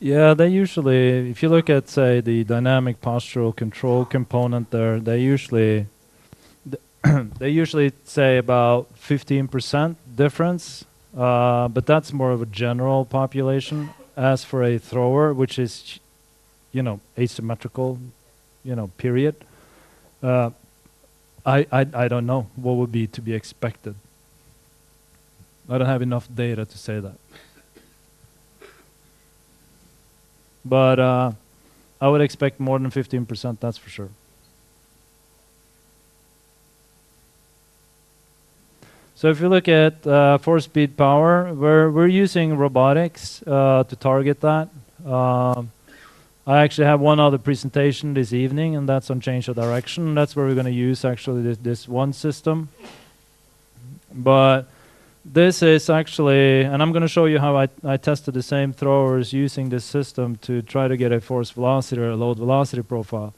Yeah, they usually, if you look at, say, the dynamic postural control component there, they usually say about 15% difference, but that's more of a general population. As for a thrower, which is, asymmetrical, period, I don't know what would be to be expected. I don't have enough data to say that. But I would expect more than 15%, that's for sure. So if you look at force speed power, we're using robotics to target that. I actually have one other presentation this evening, and that's on change of direction. That's where we're going to use actually this one system. But this is actually, and I'm going to show you how I tested the same throwers using this system to try to get a force velocity or a load velocity profile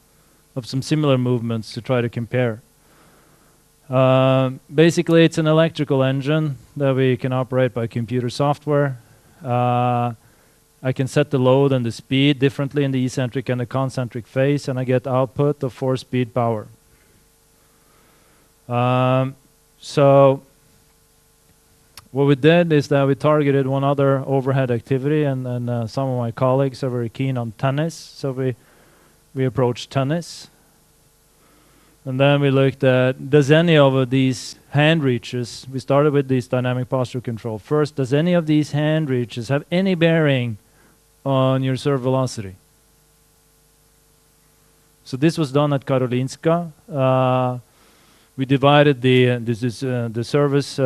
of some similar movements to try to compare. Basically, it's an electrical engine that we can operate by computer software. I can set the load and the speed differently in the eccentric and the concentric phase, and I get output of force speed power. So what we did is that we targeted one other overhead activity, and some of my colleagues are very keen on tennis, so we approached tennis. And then we looked at, does any of these hand reaches, we started with this dynamic posture control first, does any of these hand reaches have any bearing on your serve velocity? So this was done at Karolinska. We divided the service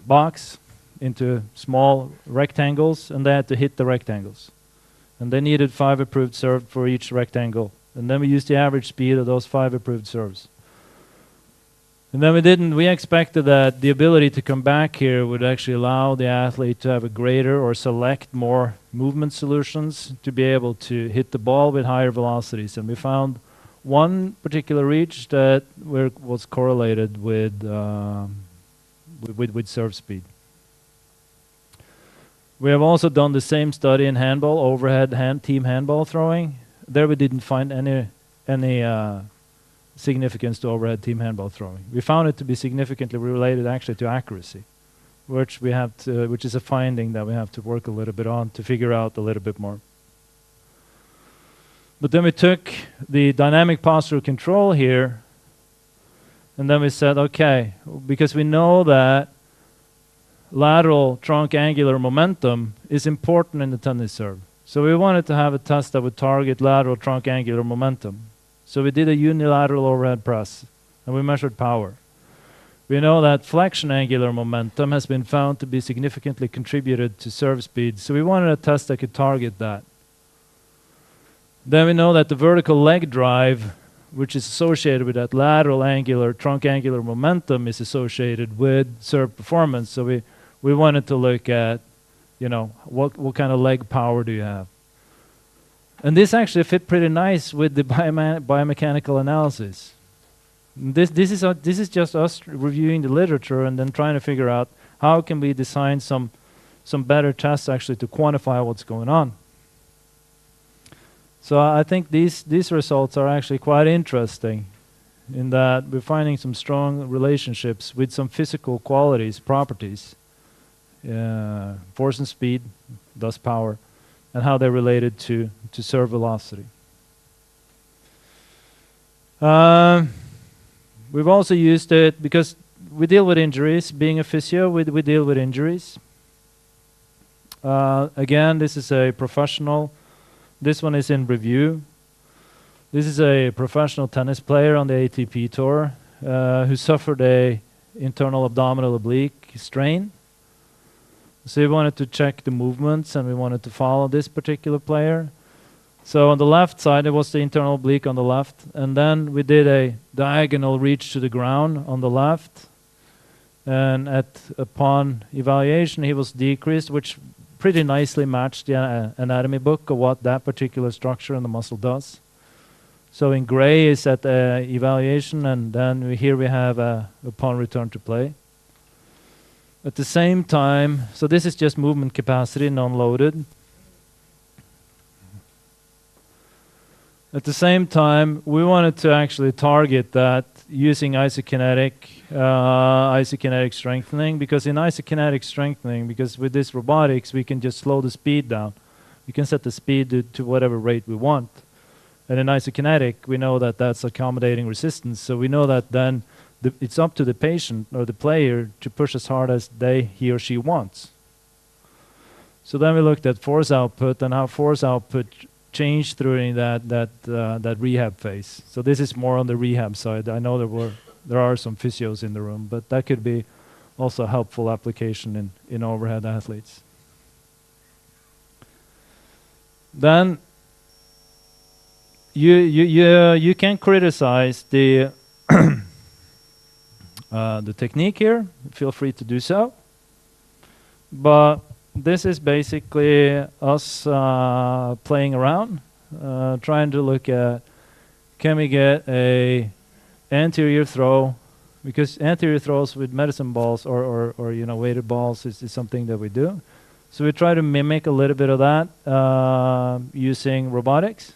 box into small rectangles, and they had to hit the rectangles. And they needed 5 approved serves for each rectangle. And then we used the average speed of those 5 approved serves. And then we expected that the ability to come back here would actually allow the athlete to have a greater or select more movement solutions to be able to hit the ball with higher velocities. And we found one particular reach that was correlated with serve speed. We have also done the same study in handball, overhead team handball throwing. There we didn't find any significance to overhead team handball throwing. We found it to be significantly related actually to accuracy, which is a finding that we have to work a little bit on to figure out a little bit more. But then we took the dynamic postural control here, and then we said, okay, because we know that lateral trunk angular momentum is important in the tennis serve. So we wanted to have a test that would target lateral trunk angular momentum. So we did a unilateral overhead press, and we measured power. We know that flexion angular momentum has been found to be significantly contributed to serve speed, so we wanted a test that could target that. Then we know that the vertical leg drive, which is associated with that lateral angular, trunk angular momentum, is associated with serve performance. So we wanted to look at, what kind of leg power do you have? And this actually fit pretty nice with the biomechanical analysis. This is just us reviewing the literature and then trying to figure out how can we design some better tests actually to quantify what's going on. So I think these results are actually quite interesting in that we're finding some strong relationships with some physical qualities, properties, force and speed, thus power, and how they're related to serve velocity. We've also used it because we deal with injuries. Being a physio, we deal with injuries. Again, this is a professional. This one is in review. This is a professional tennis player on the ATP tour who suffered a internal abdominal oblique strain. So we wanted to check the movements, and we wanted to follow this particular player. So on the left side, it was the internal oblique on the left, and then we did a diagonal reach to the ground on the left. And upon evaluation, he was decreased, which pretty nicely matched the anatomy book of what that particular structure in the muscle does. So in gray is at the evaluation, and then here we have upon return to play. At the same time, so this is just movement capacity, non-loaded. At the same time, we wanted to actually target that using isokinetic strengthening, because in isokinetic strengthening, because with this robotics, we can just slow the speed down. We can set the speed to whatever rate we want. And in isokinetic, we know that that's accommodating resistance. So we know that then it's up to the patient or the player to push as hard as he or she wants. So then we looked at force output and how force output changed during that rehab phase. So this is more on the rehab side. I know there are some physios in the room, but that could be also a helpful application in overhead athletes. Then you can criticize the the technique here. Feel free to do so. But this is basically us playing around, trying to look at, can we get a anterior throw, because anterior throws with medicine balls or weighted balls is something that we do. So we try to mimic a little bit of that using robotics.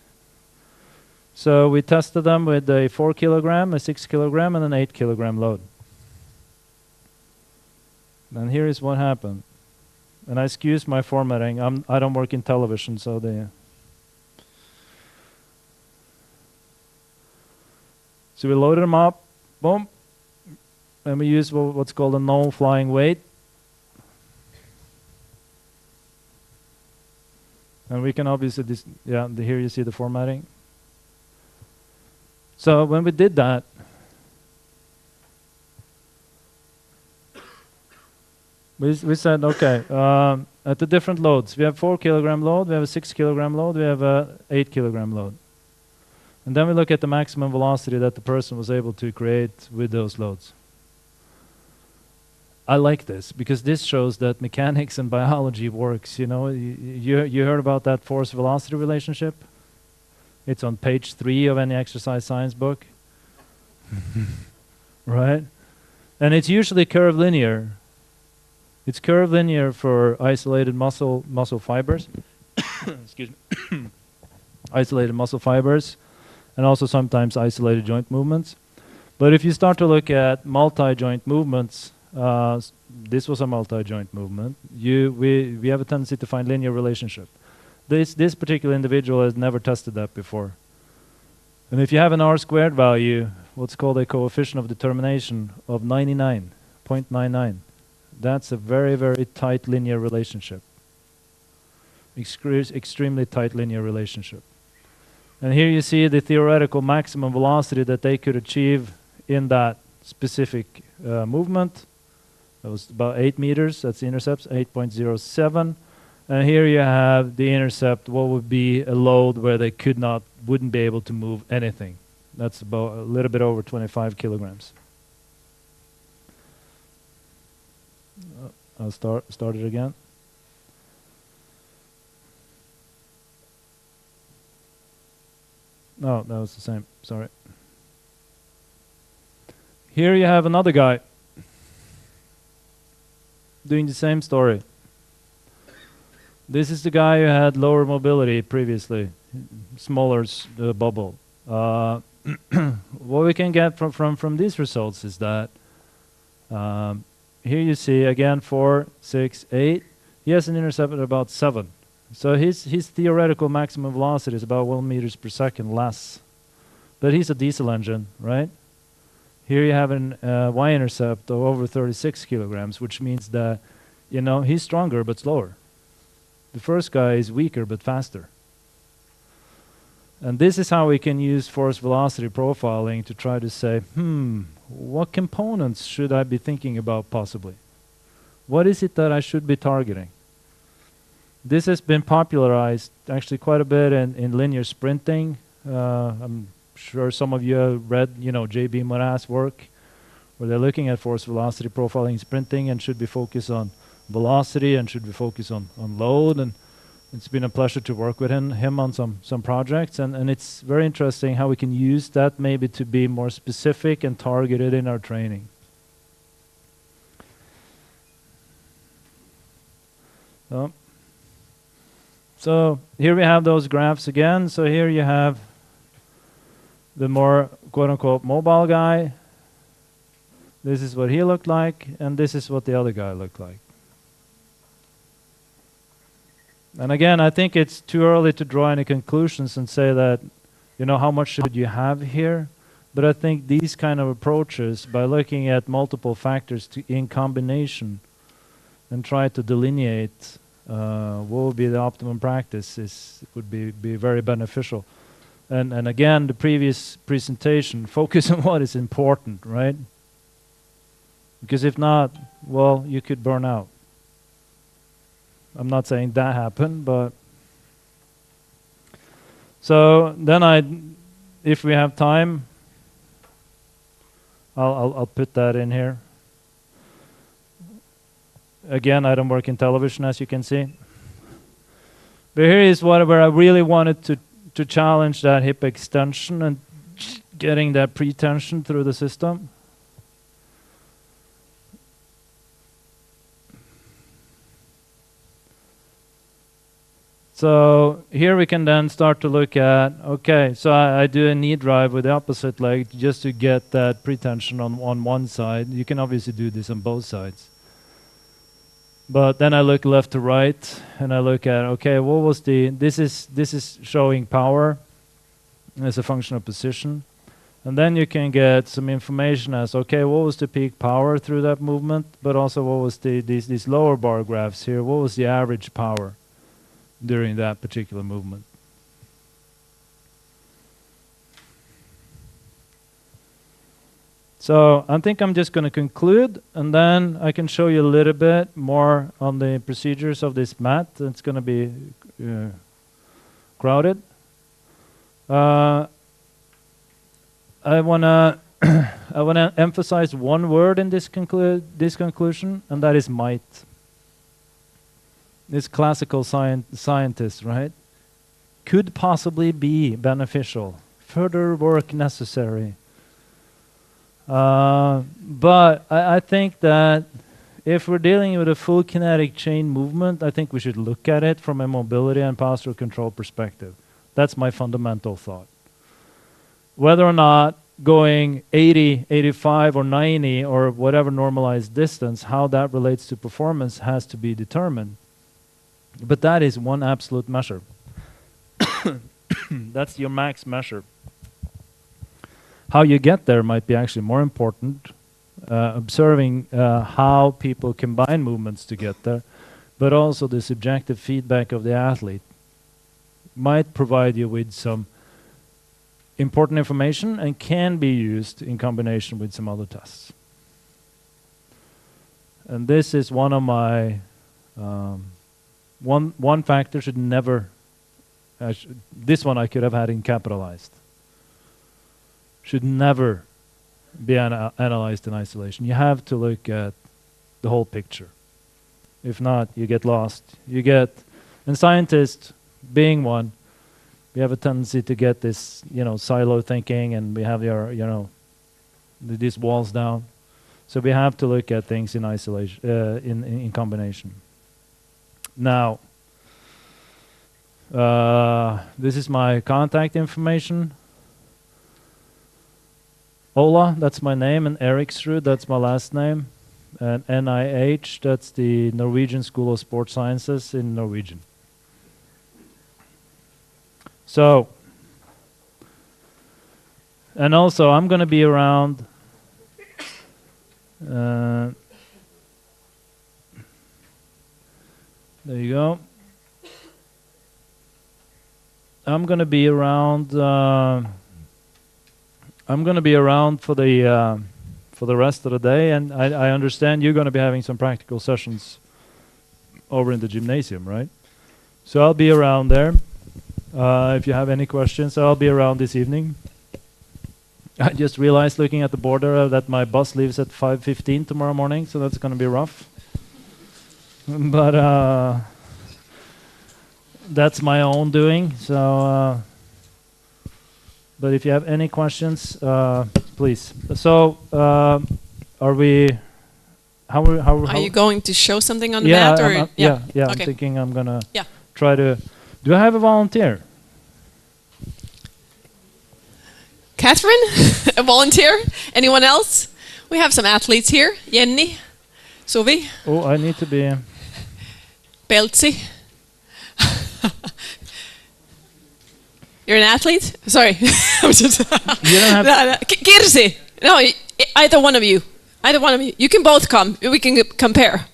So we tested them with a 4 kilogram, a 6 kilogram, and an 8 kilogram load. And here is what happened. And I excuse my formatting. I don't work in television, so so we loaded them up, boom, and we use what's called a no flying weight. And we can obviously, here you see the formatting. So when we did that, we said, okay, at the different loads, we have 4 kilogram load, we have a 6 kilogram load, we have a 8 kilogram load. And then we look at the maximum velocity that the person was able to create with those loads. I like this because this shows that mechanics and biology works. You know, you heard about that force-velocity relationship? It's on page 3 of any exercise science book. Right? And it's usually curvilinear. It's curvilinear for isolated muscle fibers. Excuse me. Isolated muscle fibers, and also sometimes isolated joint movements. But if you start to look at multi-joint movements, this was a multi-joint movement. We have a tendency to find linear relationship. This particular individual has never tested that before. And if you have an R² value, what's called a coefficient of determination of 99.99, that's a very, very tight linear relationship. Extremely tight linear relationship. And here you see the theoretical maximum velocity that they could achieve in that specific movement. That was about 8 meters. That's the intercepts, 8.07. And here you have the intercept, what would be a load where they wouldn't be able to move anything. That's about a little bit over 25 kilograms. I'll start it again. No, that was the same. Sorry. Here you have another guy doing the same story. This is the guy who had lower mobility previously, smaller bubble. What we can get from these results is that here you see again 4, 6, 8. He has an intercept at about 7. So his theoretical maximum velocity is about 1 meters per second less. But he's a diesel engine, right? Here you have an y-intercept of over 36 kilograms, which means that, he's stronger but slower. The first guy is weaker but faster. And this is how we can use force-velocity profiling to try to say, what components should I be thinking about possibly? What is it that I should be targeting? This has been popularized actually quite a bit in linear sprinting. I'm sure some of you have read, J.B. Morat's work, where they're looking at force-velocity profiling in sprinting and should be focused on velocity and should be focused on load. And it's been a pleasure to work with him on some projects. And it's very interesting how we can use that maybe to be more specific and targeted in our training. So here we have those graphs again. So here you have the more quote-unquote mobile guy, this is what he looked like, and this is what the other guy looked like. And again, I think it's too early to draw any conclusions and say that, you know, how much should you have here? But I think these kind of approaches, by looking at multiple factors in combination and try to delineate what would be the optimum practice, would be very beneficial. And again, the previous presentation, focus on what is important, right? Because if not, well, you could burn out. I'm not saying that happened, but so then if we have time, I'll put that in here. Again, I don't work in television, as you can see. But here is where I really wanted to challenge that hip extension and getting that pretension through the system. So here we can then start to look at, okay, so I do a knee drive with the opposite leg just to get that pretension on one side. You can obviously do this on both sides. But then I look left to right and I look at, okay, what was this is showing power as a function of position. And then you can get some information as, okay, what was the peak power through that movement, but also what was these lower bar graphs here, what was the average power during that particular movement. So I think I'm just going to conclude, and then I can show you a little bit more on the procedures of this mat. It's going to be crowded. I want to emphasize one word in this conclusion, and that is might. This classical scientist, right? Could possibly be beneficial. Further work necessary. But I think that if we're dealing with a full kinetic chain movement, I think we should look at it from a mobility and postural control perspective. That's my fundamental thought. Whether or not going 80, 85, or 90, or whatever normalized distance, how that relates to performance has to be determined. But that is one absolute measure. That's your max measure. How you get there might be actually more important. Observing how people combine movements to get there, but also the subjective feedback of the athlete might provide you with some important information and can be used in combination with some other tests. And this is one of my one factor should never, this one I could have had in capitalized, should never be analyzed in isolation. You have to look at the whole picture. If not, you get lost. And scientists, being one, we have a tendency to get this, silo thinking, and we have these walls down. So we have to look at things in isolation, in combination. Now, this is my contact information. Ola, that's my name, and Eriksrud, that's my last name. And NIH, that's the Norwegian School of Sports Sciences in Norwegian. So, and also I'm going to be around there you go. I'm going to be around for the rest of the day, and I understand you're going to be having some practical sessions over in the gymnasium, right? So I'll be around there. If you have any questions, I'll be around this evening. I just realized, looking at the border, that my bus leaves at 5:15 tomorrow morning, so that's going to be rough. But that's my own doing. So, but if you have any questions, please. So, are we? How are you going to show something on the mat? Or yeah. Okay. I'm thinking I'm gonna try to. Do I have a volunteer? Catherine, a volunteer. Anyone else? We have some athletes here. Jenny, Sovi, Oh, I need to be... Beltsi. You're an athlete? Sorry. I'm just You don't have... no. Kirsi. No, either one of you. Either one of you. You can both come. We can compare.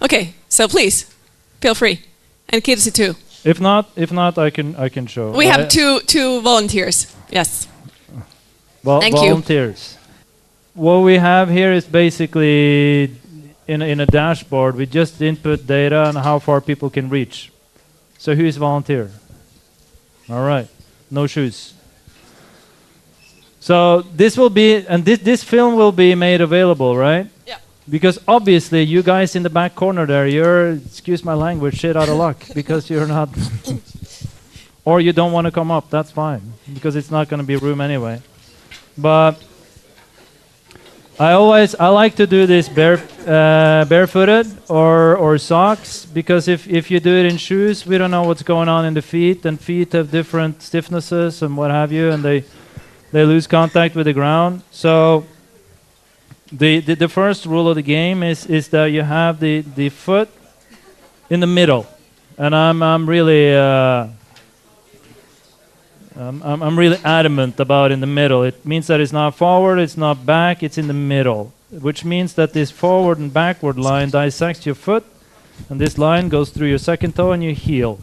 Okay, so please, feel free. And Kirsi too. If not, I can show. We have two volunteers. Yes. Well, Thank you. volunteers. What we have here is basically in a dashboard. We just input data on how far people can reach. So who is volunteer? All right, no shoes. So this will be, and this film will be made available, right? Yeah. Because obviously you guys in the back corner there, you're, excuse my language, shit out of luck because you're not, or you don't want to come up. That's fine because it's not going to be room anyway. But I like to do this barefooted or socks, because if you do it in shoes, we don't know what's going on in the feet, and feet have different stiffnesses and what have you, and they lose contact with the ground. So the first rule of the game is that you have the foot in the middle, and I'm really adamant about in the middle. It means that it's not forward, it's not back, it's in the middle, which means that this forward and backward line dissects your foot, and this line goes through your second toe and your heel.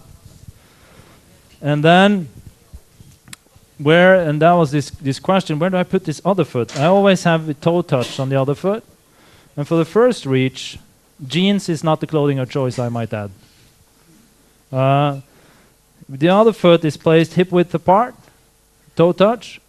And then and that was this question, where do I put this other foot? I always have a toe touch on the other foot. And for the first reach, jeans is not the clothing of choice, I might add. The other foot is placed hip width apart, toe touch,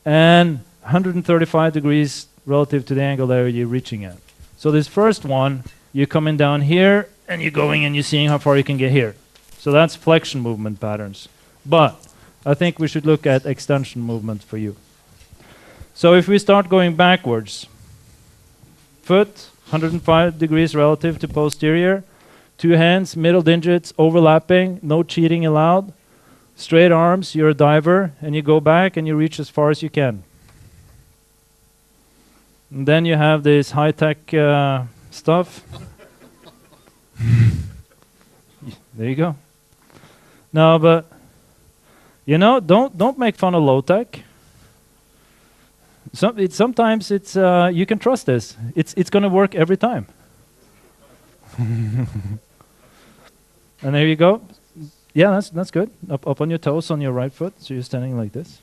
and 135 degrees relative to the angle that you're reaching at. So this first one, you're coming down here, and you're going and you're seeing how far you can get here. So that's flexion movement patterns. But I think we should look at extension movement for you. So if we start going backwards, foot, 105 degrees relative to posterior, 2 hands, middle digits, overlapping, no cheating allowed. Straight arms, you're a diver, and you go back and you reach as far as you can. And then you have this high-tech stuff. There you go. No, but, you know, don't make fun of low-tech. Sometimes it's, you can trust this. It's going to work every time. And there you go. Yeah, that's good. Up on your toes on your right foot. So you're standing like this.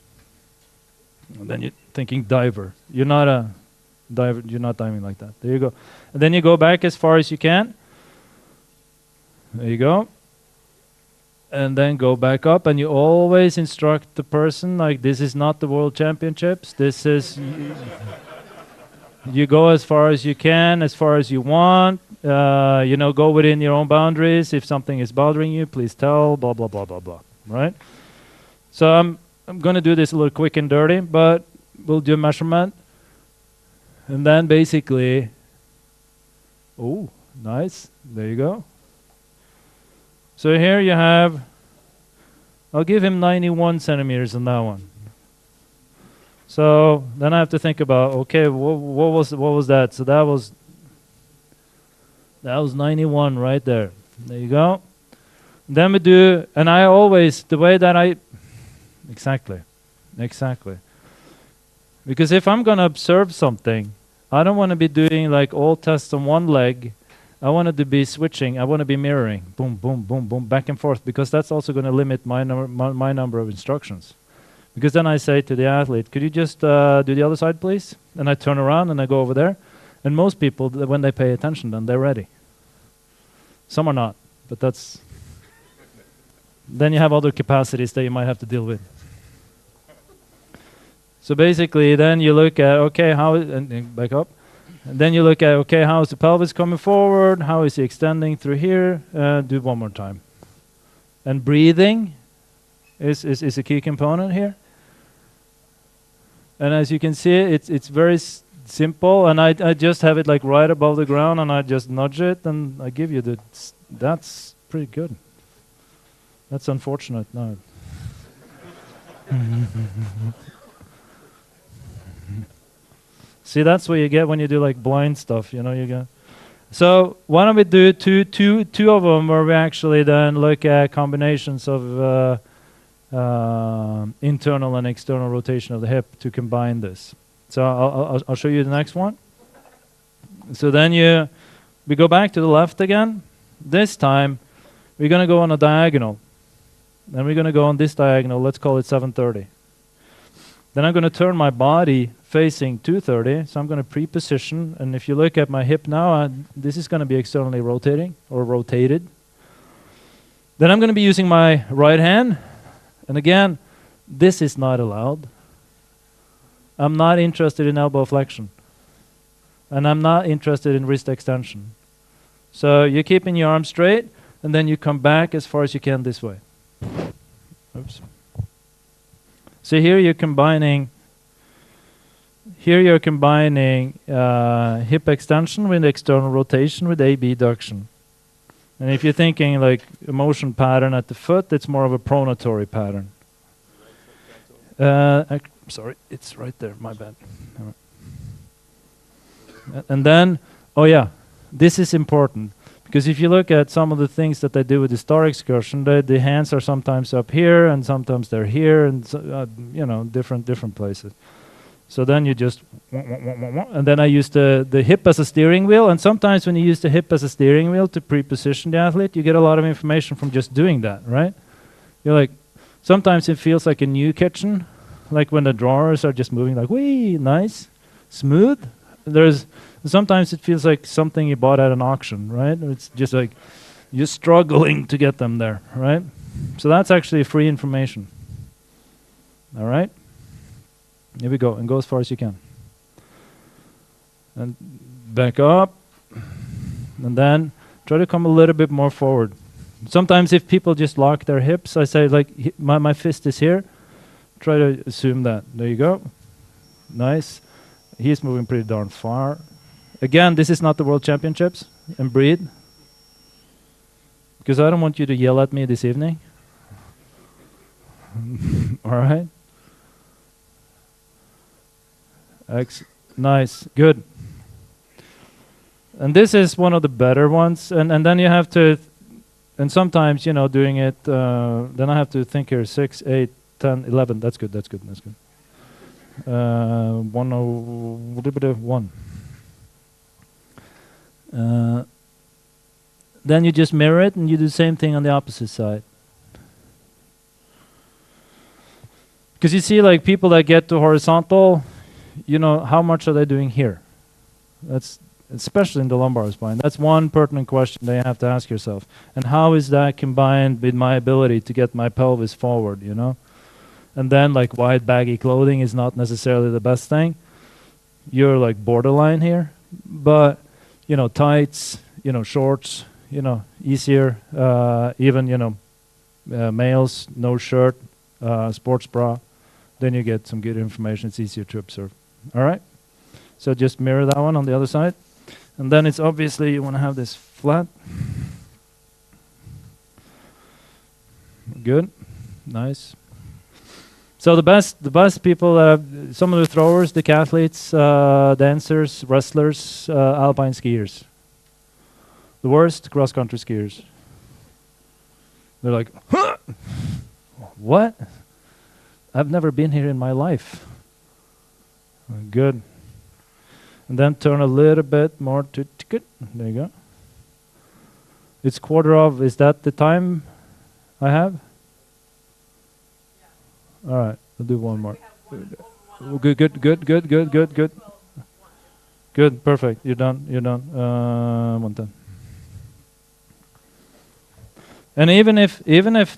And then you're thinking diver. You're not a diver. You're not diving like that. There you go. And then you go back as far as you can. There you go. And then go back up. And you always instruct the person, like, this is not the World Championships. This is... You go as far as you can, as far as you want. You know, go within your own boundaries. If something is bothering you, please tell. Blah blah blah blah blah. Right? So I'm going to do this a little quick and dirty, but we'll do a measurement, and then basically. Oh, nice. There you go. So here you have. I'll give him 91 centimeters on that one. So then I have to think about, okay, what was that? So that was 91 right there. There you go. Then we do, and I always, the way that exactly. Because if I'm going to observe something, I don't want to be doing like all tests on one leg. I want it to be switching. I want to be mirroring. Boom, boom, boom, boom, back and forth, because that's also going to limit my number of instructions. Because then I say to the athlete, could you just do the other side, please? And I turn around and I go over there. And most people, when they pay attention, then they're ready. Some are not, but that's... Then you have other capacities that you might have to deal with. So basically, then you look at, okay, and back up. And then you look at, okay, how is the pelvis coming forward? How is he extending through here? Do one more time. And breathing is a key component here. And as you can see, it's very simple, and I just have it like right above the ground, and I just nudge it, and I give you that's pretty good. That's unfortunate. No. See, that's what you get when you do like blind stuff, you know, you get. So why don't we do two of them where we actually then look at combinations of internal and external rotation of the hip to combine this. So I'll show you the next one. So then we go back to the left again. This time we're going to go on a diagonal. Then we're going to go on this diagonal. Let's call it 730. Then I'm going to turn my body facing 230. So I'm going to pre-position. And if you look at my hip now, this is going to be externally rotating or rotated. Then I'm going to be using my right hand. And again, this is not allowed. I'm not interested in elbow flexion. And I'm not interested in wrist extension. So you're keeping your arm straight, and then you come back as far as you can this way. Oops. So here you're combining hip extension with external rotation with abduction. And if you're thinking like a motion pattern at the foot, it's more of a pronatory pattern. Sorry, it's right there, my bad. And then, oh yeah, this is important. Because if you look at some of the things that they do with the star excursion, the hands are sometimes up here and sometimes they're here and you know, different places. So then you just, and then I use the hip as a steering wheel. And sometimes when you use the hip as a steering wheel to pre-position the athlete, you get a lot of information from just doing that, right? You're like, sometimes it feels like a new kitchen, like when the drawers are just moving like, wee, nice, smooth. Sometimes it feels like something you bought at an auction, right? It's just like you're struggling to get them there, right? So that's actually free information. All right? Here we go, and go as far as you can. And back up, and then try to come a little bit more forward. Sometimes if people just lock their hips, I say like, my fist is here. Try to assume that. There you go. Nice. He's moving pretty darn far. Again, this is not the World Championships. And breathe. Because I don't want you to yell at me this evening. All right? Nice. Good. And this is one of the better ones. And then you have to, and sometimes, you know, doing it, then I have to think here, 6, 8, 10, 11. That's good. 101. Then you just mirror it and you do the same thing on the opposite side. Because you see, like people that get to horizontal, you know, how much are they doing here? That's especially in the lumbar spine. That's one pertinent question that you have to ask yourself. And how is that combined with my ability to get my pelvis forward, you know? And then like wide baggy clothing is not necessarily the best thing. You're like borderline here. But, you know, tights, you know, shorts, you know, easier. Even, you know, males, no shirt, sports bra. Then you get some good information. It's easier to observe. All right? So just mirror that one on the other side. And then it's obviously you want to have this flat. Good. Nice. So the best people, some of the throwers, the athletes, dancers, wrestlers, alpine skiers. The worst, cross-country skiers. They're like, huh? What? I've never been here in my life. Good. And then turn a little bit more to good. There you go. It's quarter of, is that the time I have? All right, we'll do one more. Good. Good, perfect. You're done. 110. And even if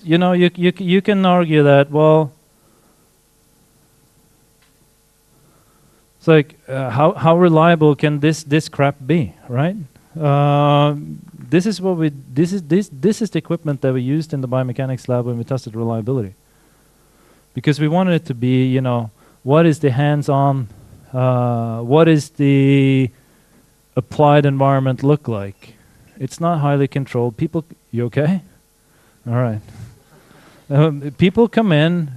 you know you can argue that, well, it's like how reliable can this crap be, right? This is the equipment that we used in the biomechanics lab when we tested reliability. Because we wanted it to be, you know, what is the hands-on, what is the applied environment look like? It's not highly controlled. People, you okay? All right. People come in,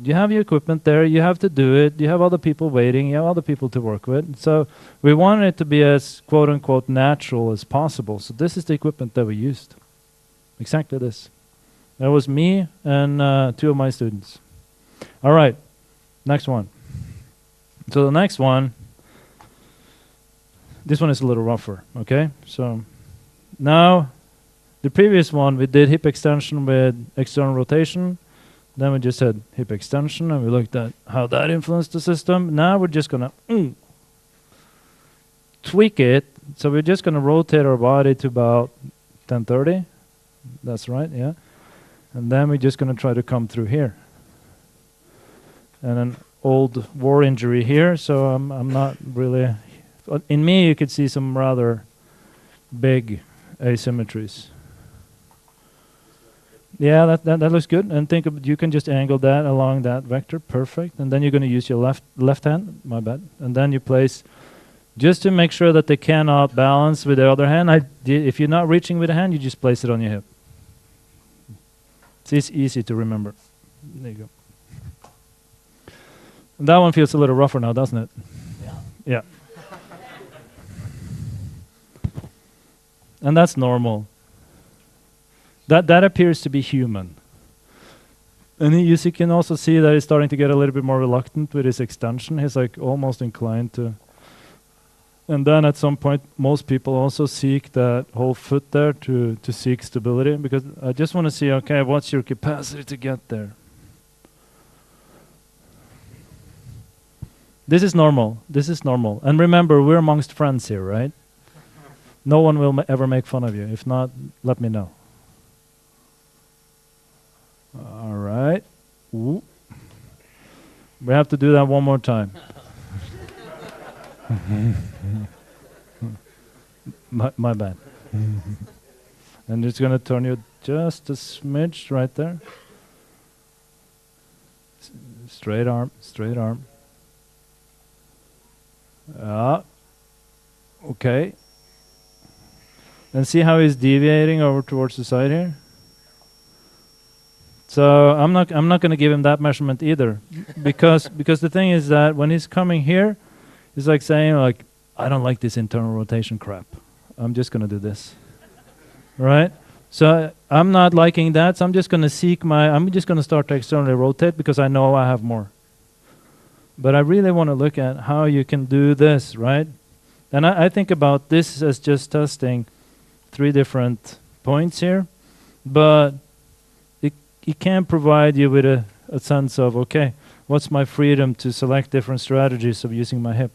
you have your equipment there, you have to do it, you have other people waiting, you have other people to work with. So we wanted it to be as quote-unquote natural as possible. So this is the equipment that we used. Exactly this. That was me and 2 of my students. All right, next one. So the next one, this one is a little rougher, okay? So now, the previous one, we did hip extension with external rotation. Then we just had hip extension, and we looked at how that influenced the system. Now we're just going to tweak it. So we're just going to rotate our body to about 1030. That's right, yeah. And then we're just going to try to come through here. And an old war injury here, so I'm not really... In me, you could see some rather big asymmetries. Yeah, that looks good. And think of, you can just angle that along that vector, perfect. And then you're going to use your left hand, my bad. And then you place, just to make sure that they cannot balance with the other hand. If you're not reaching with a hand, you just place it on your hip. It's easy to remember. There you go. And that one feels a little rougher now, doesn't it? Yeah. And that's normal. That appears to be human. And you can also see that he's starting to get a little bit more reluctant with his extension. He's like almost inclined to. And then at some point, most people also seek that whole foot there to seek stability, because I just want to see, okay, what's your capacity to get there? This is normal. This is normal. And remember, we're amongst friends here, right? No one will ever make fun of you. If not, let me know. All right. Ooh. We have to do that one more time. my bad. And it's going to turn you just a smidge right there. Straight arm, straight arm. Okay. And see how he's deviating over towards the side here? So I'm not going to give him that measurement either, because the thing is that when he's coming here, he's like saying like, I don't like this internal rotation crap. I'm just going to do this, right? So I'm not liking that. So I'm just going to I'm just going to start to externally rotate because I know I have more. But I really want to look at how you can do this, right? And I think about this as just testing 3 different points here, but it can provide you with a sense of, okay, what's my freedom to select different strategies of using my hip?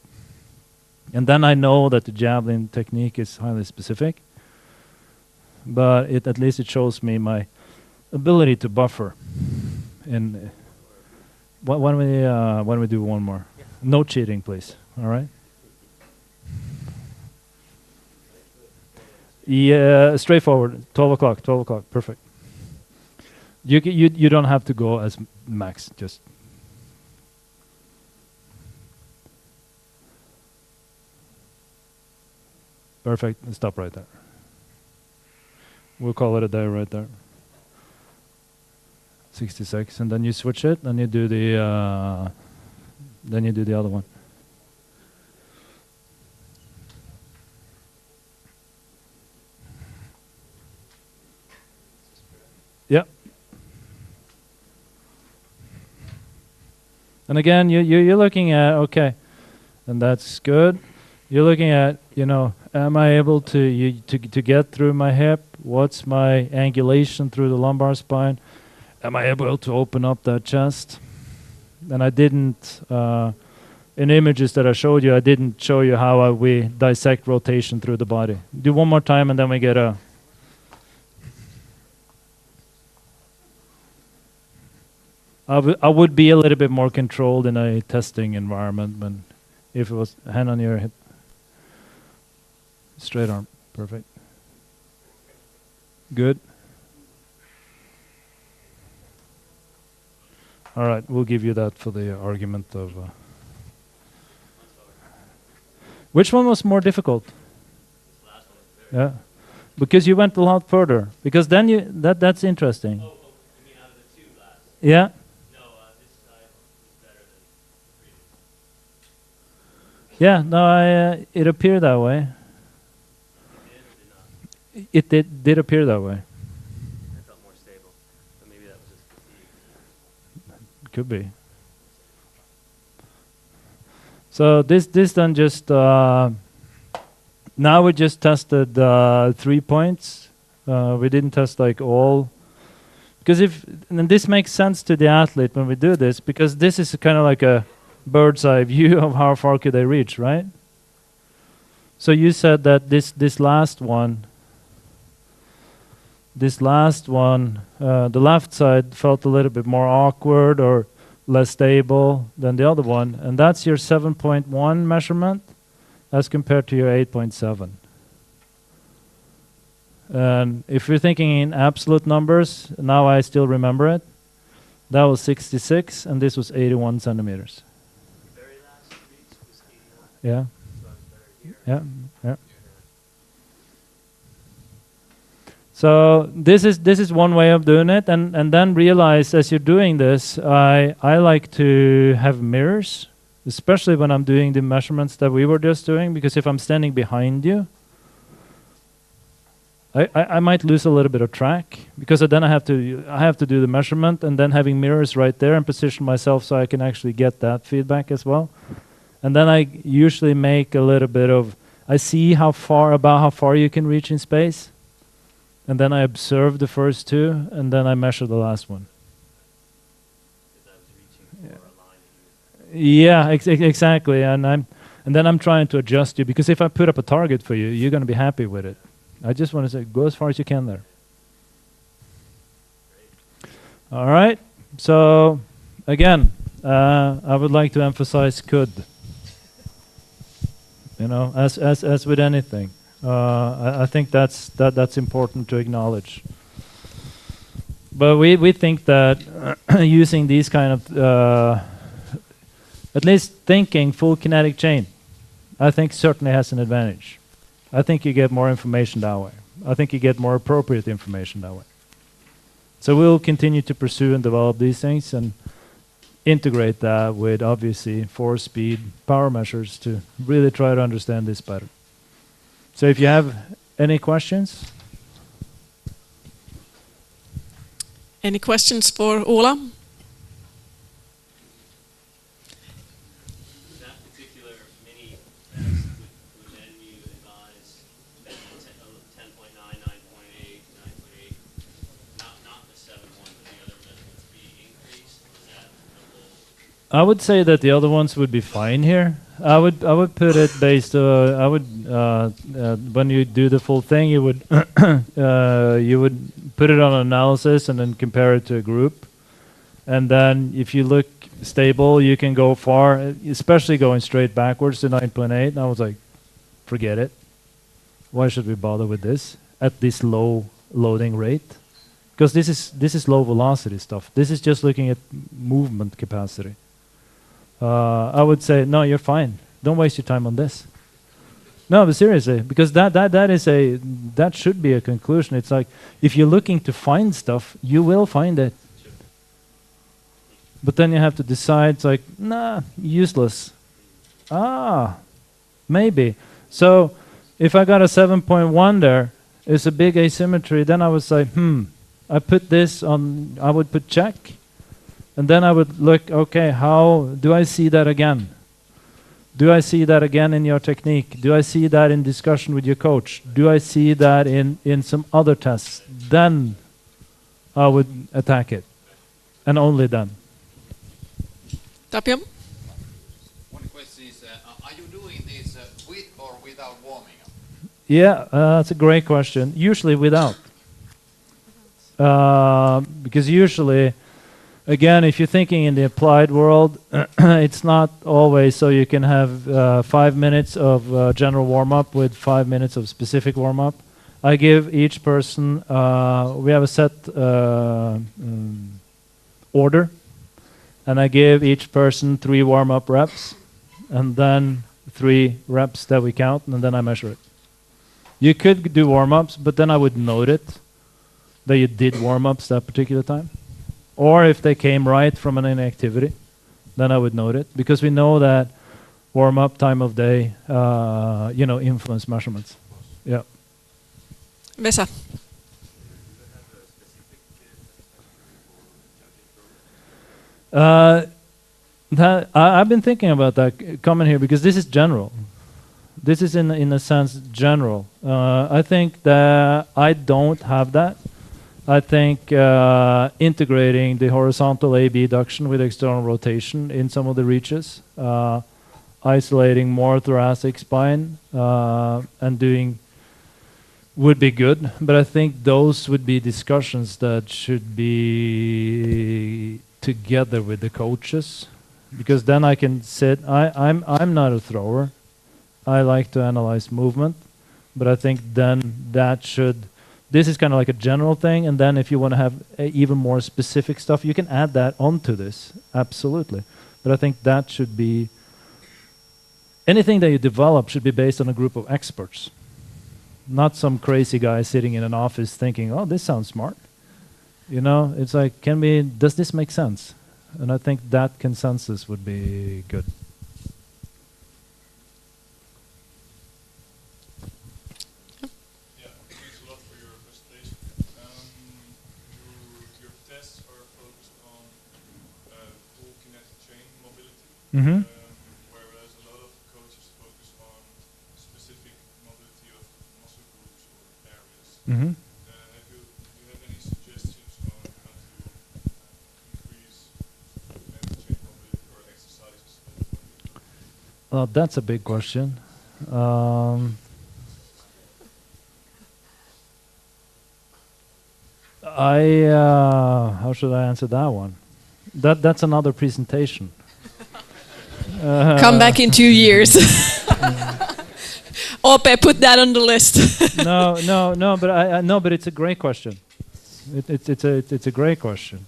And then I know that the Javelin technique is highly specific, but at least it shows me my ability to buffer. And why don't we do one more? Yeah. No cheating, please. All right? Yeah, straightforward. 12 o'clock, perfect. You don't have to go as max, just. Perfect, and stop right there. We'll call it a day right there. 66, and then you switch it, and you do the other one. Yep. And again, you're looking at, okay, and that's good. You're looking at, am I able to get through my hip? What's my angulation through the lumbar spine? Am I able to open up that chest? And I didn't, in images that I showed you, I didn't show you how we dissect rotation through the body. Do one more time and then we get a... I would be a little bit more controlled in a testing environment than if it was hand on your hip. Straight arm, perfect. Good. All right, we'll give you that for the argument of... Which one was more difficult? Yeah, because you went a lot further. Because then that's interesting. Yeah. Yeah, no, it appeared that way. It did appear that way. Could be. So this then just now we just tested 3 points. We didn't test like all, because and this makes sense to the athlete when we do this, because this is kind of like a bird's eye view of how far could they reach, right? So you said that this last one, the left side felt a little bit more awkward or less stable than the other one, and that's your 7.1 measurement as compared to your 8.7. And if you're thinking in absolute numbers, now I still remember it. That was 66, and this was 81 centimeters. The very last reach was 81. Yeah. So I'm better here. Yeah. So this is one way of doing it, and then realize as you're doing this, I like to have mirrors, especially when I'm doing the measurements that we were just doing, because if I'm standing behind you, I might lose a little bit of track, because then I have to do the measurement, and then having mirrors right there and position myself so I can actually get that feedback as well. And then I usually make a little bit of, I see how far you can reach in space, and then I observe the first two, and then I measure the last one. Because I was reaching for a line. Yeah, exactly. And then I'm trying to adjust you, because if I put up a target for you, you're going to be happy with it. I just want to say, go as far as you can there. All right. So again, I would like to emphasize could. You know, as with anything, I think that's important to acknowledge. But we think that using these kind of at least thinking full kinetic chain, I think certainly has an advantage. I think you get more information that way. I think you get more appropriate information that way. So we'll continue to pursue and develop these things and integrate that with obviously force, speed, power measures to really try to understand this better. So if you have any questions? Any questions for Ola? That particular mini test, would then you advise that 10.9, 9.8, 9.8, not the 7.1, but the other measurements be increased? Or is that a little? I would say that the other ones would be fine here. I would put it based. When you do the full thing, you would put it on analysis and then compare it to a group, and then if you look stable, you can go far. Especially going straight backwards to 9.8. And I was like, forget it. Why should we bother with this at this low loading rate? Because this is low velocity stuff. This is just looking at movement capacity. I would say, no, you're fine. Don't waste your time on this. No, but seriously, because that should be a conclusion. It's like, if you're looking to find stuff, you will find it. But then you have to decide, it's like, nah, useless. Maybe. So, if I got a 7.1 there, it's a big asymmetry, then I would say, I put this on, I would put check. And then I would look, okay, how do I see that again? Do I see that again in your technique? Do I see that in discussion with your coach? Do I see that in some other tests? Then I would attack it. And only then. Tapio? One question is, are you doing this with or without warming up? Yeah, that's a great question. Usually without. Because usually, again, if you're thinking in the applied world, it's not always so you can have 5 minutes of general warm-up with 5 minutes of specific warm-up. I give each person, we have a set order, and I give each person 3 warm-up reps, and then 3 reps that we count, and then I measure it. You could do warm-ups, but then I would note it, that you did warm-ups that particular time. Or if they came right from an inactivity, then I would note it, because we know that warm-up, time of day, influence measurements. Yeah. Vesa. I've been thinking about that coming here, because this is general. This is in a sense general. I think that I don't have that. I think integrating the horizontal AB duction with external rotation in some of the reaches, isolating more thoracic spine, and doing would be good. But I think those would be discussions that should be together with the coaches, because then I can sit. I'm not a thrower. I like to analyze movement, but I think then that should. This is kind of like a general thing, and then if you want to have even more specific stuff, you can add that onto this, absolutely. But I think that should be, anything that you develop should be based on a group of experts, not some crazy guy sitting in an office thinking, oh, this sounds smart. You know, it's like, does this make sense? And I think that consensus would be good. Mm-hmm. Whereas a lot of coaches focus on specific mobility of muscle groups or areas. Mm-hmm. Do you have any suggestions on how to increase chain mobility or exercises? Well, that's a big question. How should I answer that one? That's another presentation. Come back in 2 years. Ope, put that on the list. no, but it's a great question. It's a great question.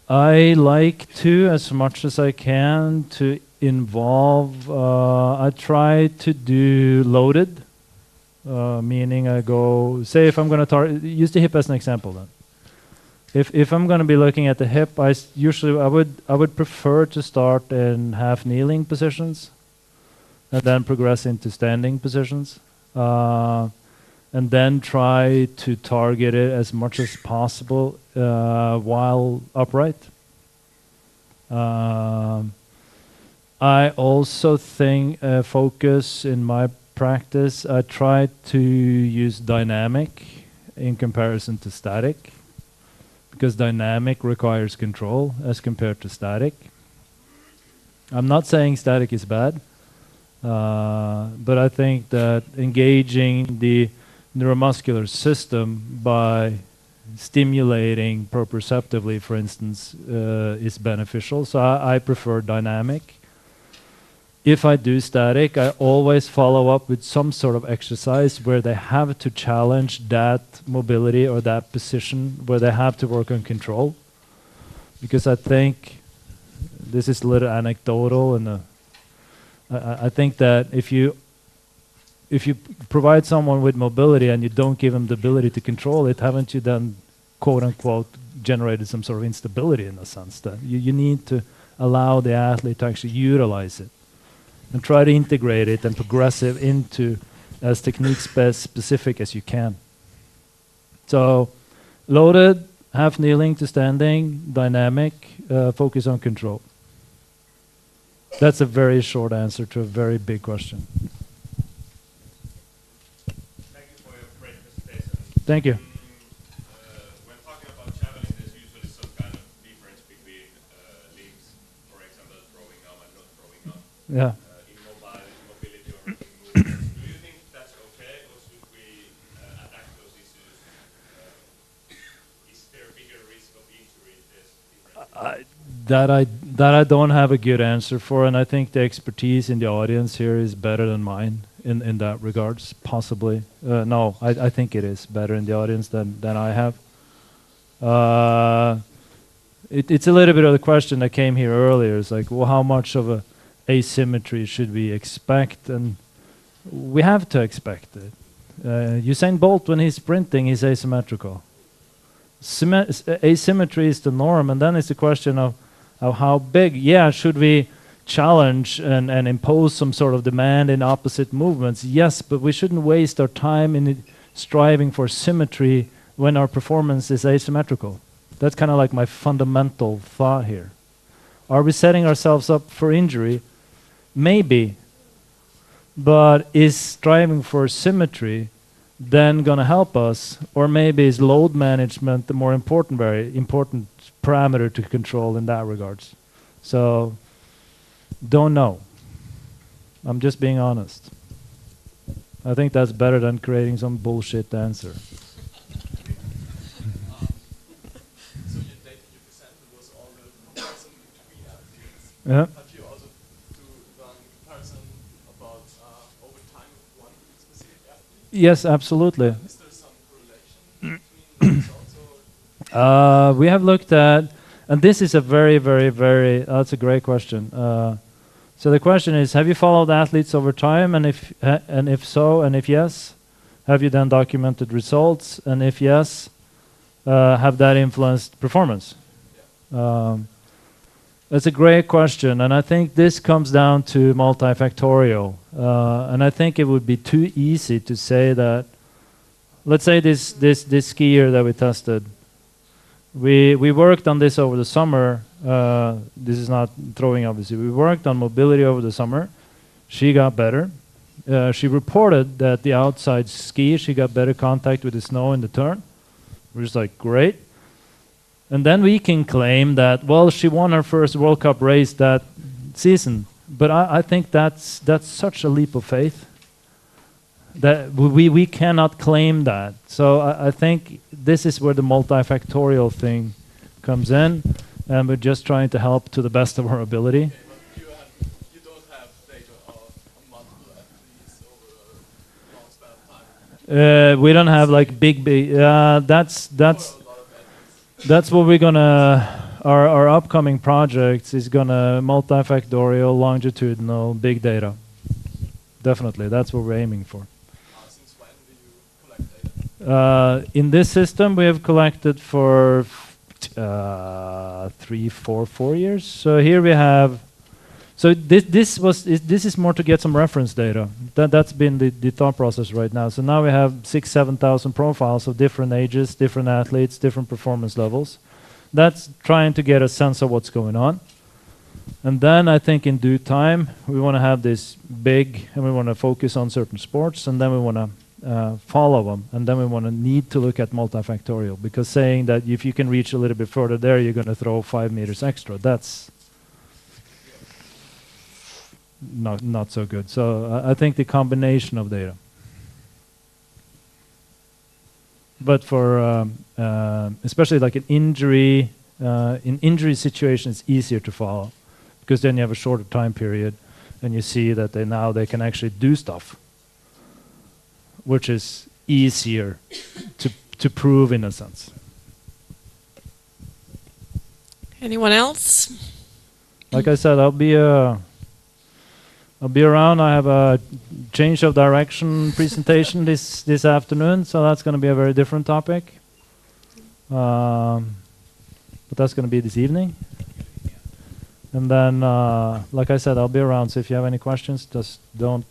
I like to, as much as I can, to involve. I try to do loaded, meaning I go. Say if I'm going to use the hip as an example, then. If I'm going to be looking at the hip, I would prefer to start in half kneeling positions, and then progress into standing positions, and then try to target it as much as possible while upright. I also think focus in my practice. I try to use dynamic in comparison to static, because dynamic requires control as compared to static. I'm not saying static is bad, but I think that engaging the neuromuscular system by stimulating proprioceptively, for instance, is beneficial. So I prefer dynamic. If I do static, I always follow up with some sort of exercise where they have to challenge that mobility or that position, where they have to work on control. Because I think, this is a little anecdotal, and I think that if you provide someone with mobility and you don't give them the ability to control it, haven't you then, quote unquote, generated some sort of instability in the sense that you need to allow the athlete to actually utilize it and try to integrate it and progress it into as technique specific as you can. So loaded, half kneeling to standing, dynamic, focus on control. That's a very short answer to a very big question. Thank you for your great presentation. Thank you. When talking about Javelin, there's usually some kind of difference between leagues, for example, throwing arm and not throwing arm. Yeah. Mobility or movement. Do you think that's okay, or should we attack those issues? Is there a bigger risk of injury in this difference? That I don't have a good answer for, and I think the expertise in the audience here is better than mine in that regards. Possibly, no, I think it is better in the audience than I have. It's a little bit of the question that came here earlier. It's like, well, how much of a asymmetry should we expect? And we have to expect it. Usain Bolt, when he's sprinting, he's asymmetrical. Asymmetry is the norm, and then it's a question of how big. Yeah, should we challenge and impose some sort of demand in opposite movements? Yes, but we shouldn't waste our time in striving for symmetry when our performance is asymmetrical. That's kind of like my fundamental thought here. Are we setting ourselves up for injury? Maybe. But is striving for symmetry then going to help us? Or maybe is load management the more important, very important parameter to control in that regards? So, don't know. I'm just being honest. I think that's better than creating some bullshit answer. So your data you presented was all the comparison between athletes. Yeah. Have you also done comparison about over time of one specific athlete? Yes, absolutely. Is there some correlation between results or? We have looked at, and this is a very, that's a great question. So the question is, have you followed athletes over time? And if so, and if yes, have you then documented results? And if yes, have that influenced performance? That's a great question, and I think this comes down to multifactorial. And I think it would be too easy to say that. Let's say this skier that we tested. We worked on this over the summer. This is not throwing, obviously. We worked on mobility over the summer. She got better. She reported that the outside ski, she got better contact with the snow in the turn. We're just like, great. And then we can claim that, well, she won her first World Cup race that season. But I think that's such a leap of faith that we cannot claim that. So I think this is where the multifactorial thing comes in, and we're just trying to help to the best of our ability. Okay, but you don't have data on multiple athletes over a long span of time. We don't have like big. That's Or a lot of athletes. That's what we're gonna. Our upcoming projects is gonna multifactorial, longitudinal, big data. Definitely, that's what we're aiming for. Since when do you collect data? In this system, we have collected for 4 years. So here we have. So this is more to get some reference data. That's been the thought process right now. So now we have 6,000-7,000 profiles of different ages, different athletes, different performance levels. That's trying to get a sense of what's going on. And then I think in due time, we want to have this big, and we want to focus on certain sports, and then we want to follow them, and then we want to need to look at multifactorial, because saying that if you can reach a little bit further there, you're going to throw 5 meters extra. That's not so good. So I think the combination of data. But for especially like an injury, in injury situations, it's easier to follow, because then you have a shorter time period, and you see that they can actually do stuff, which is easier to prove in a sense. Anyone else? Like I said, I'll be around. I have a change of direction presentation this afternoon, so that's going to be a very different topic. But that's going to be this evening. And then, like I said, I'll be around. So if you have any questions, just don't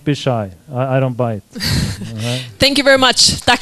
be shy. I don't bite. All right? Thank you very much. Tack.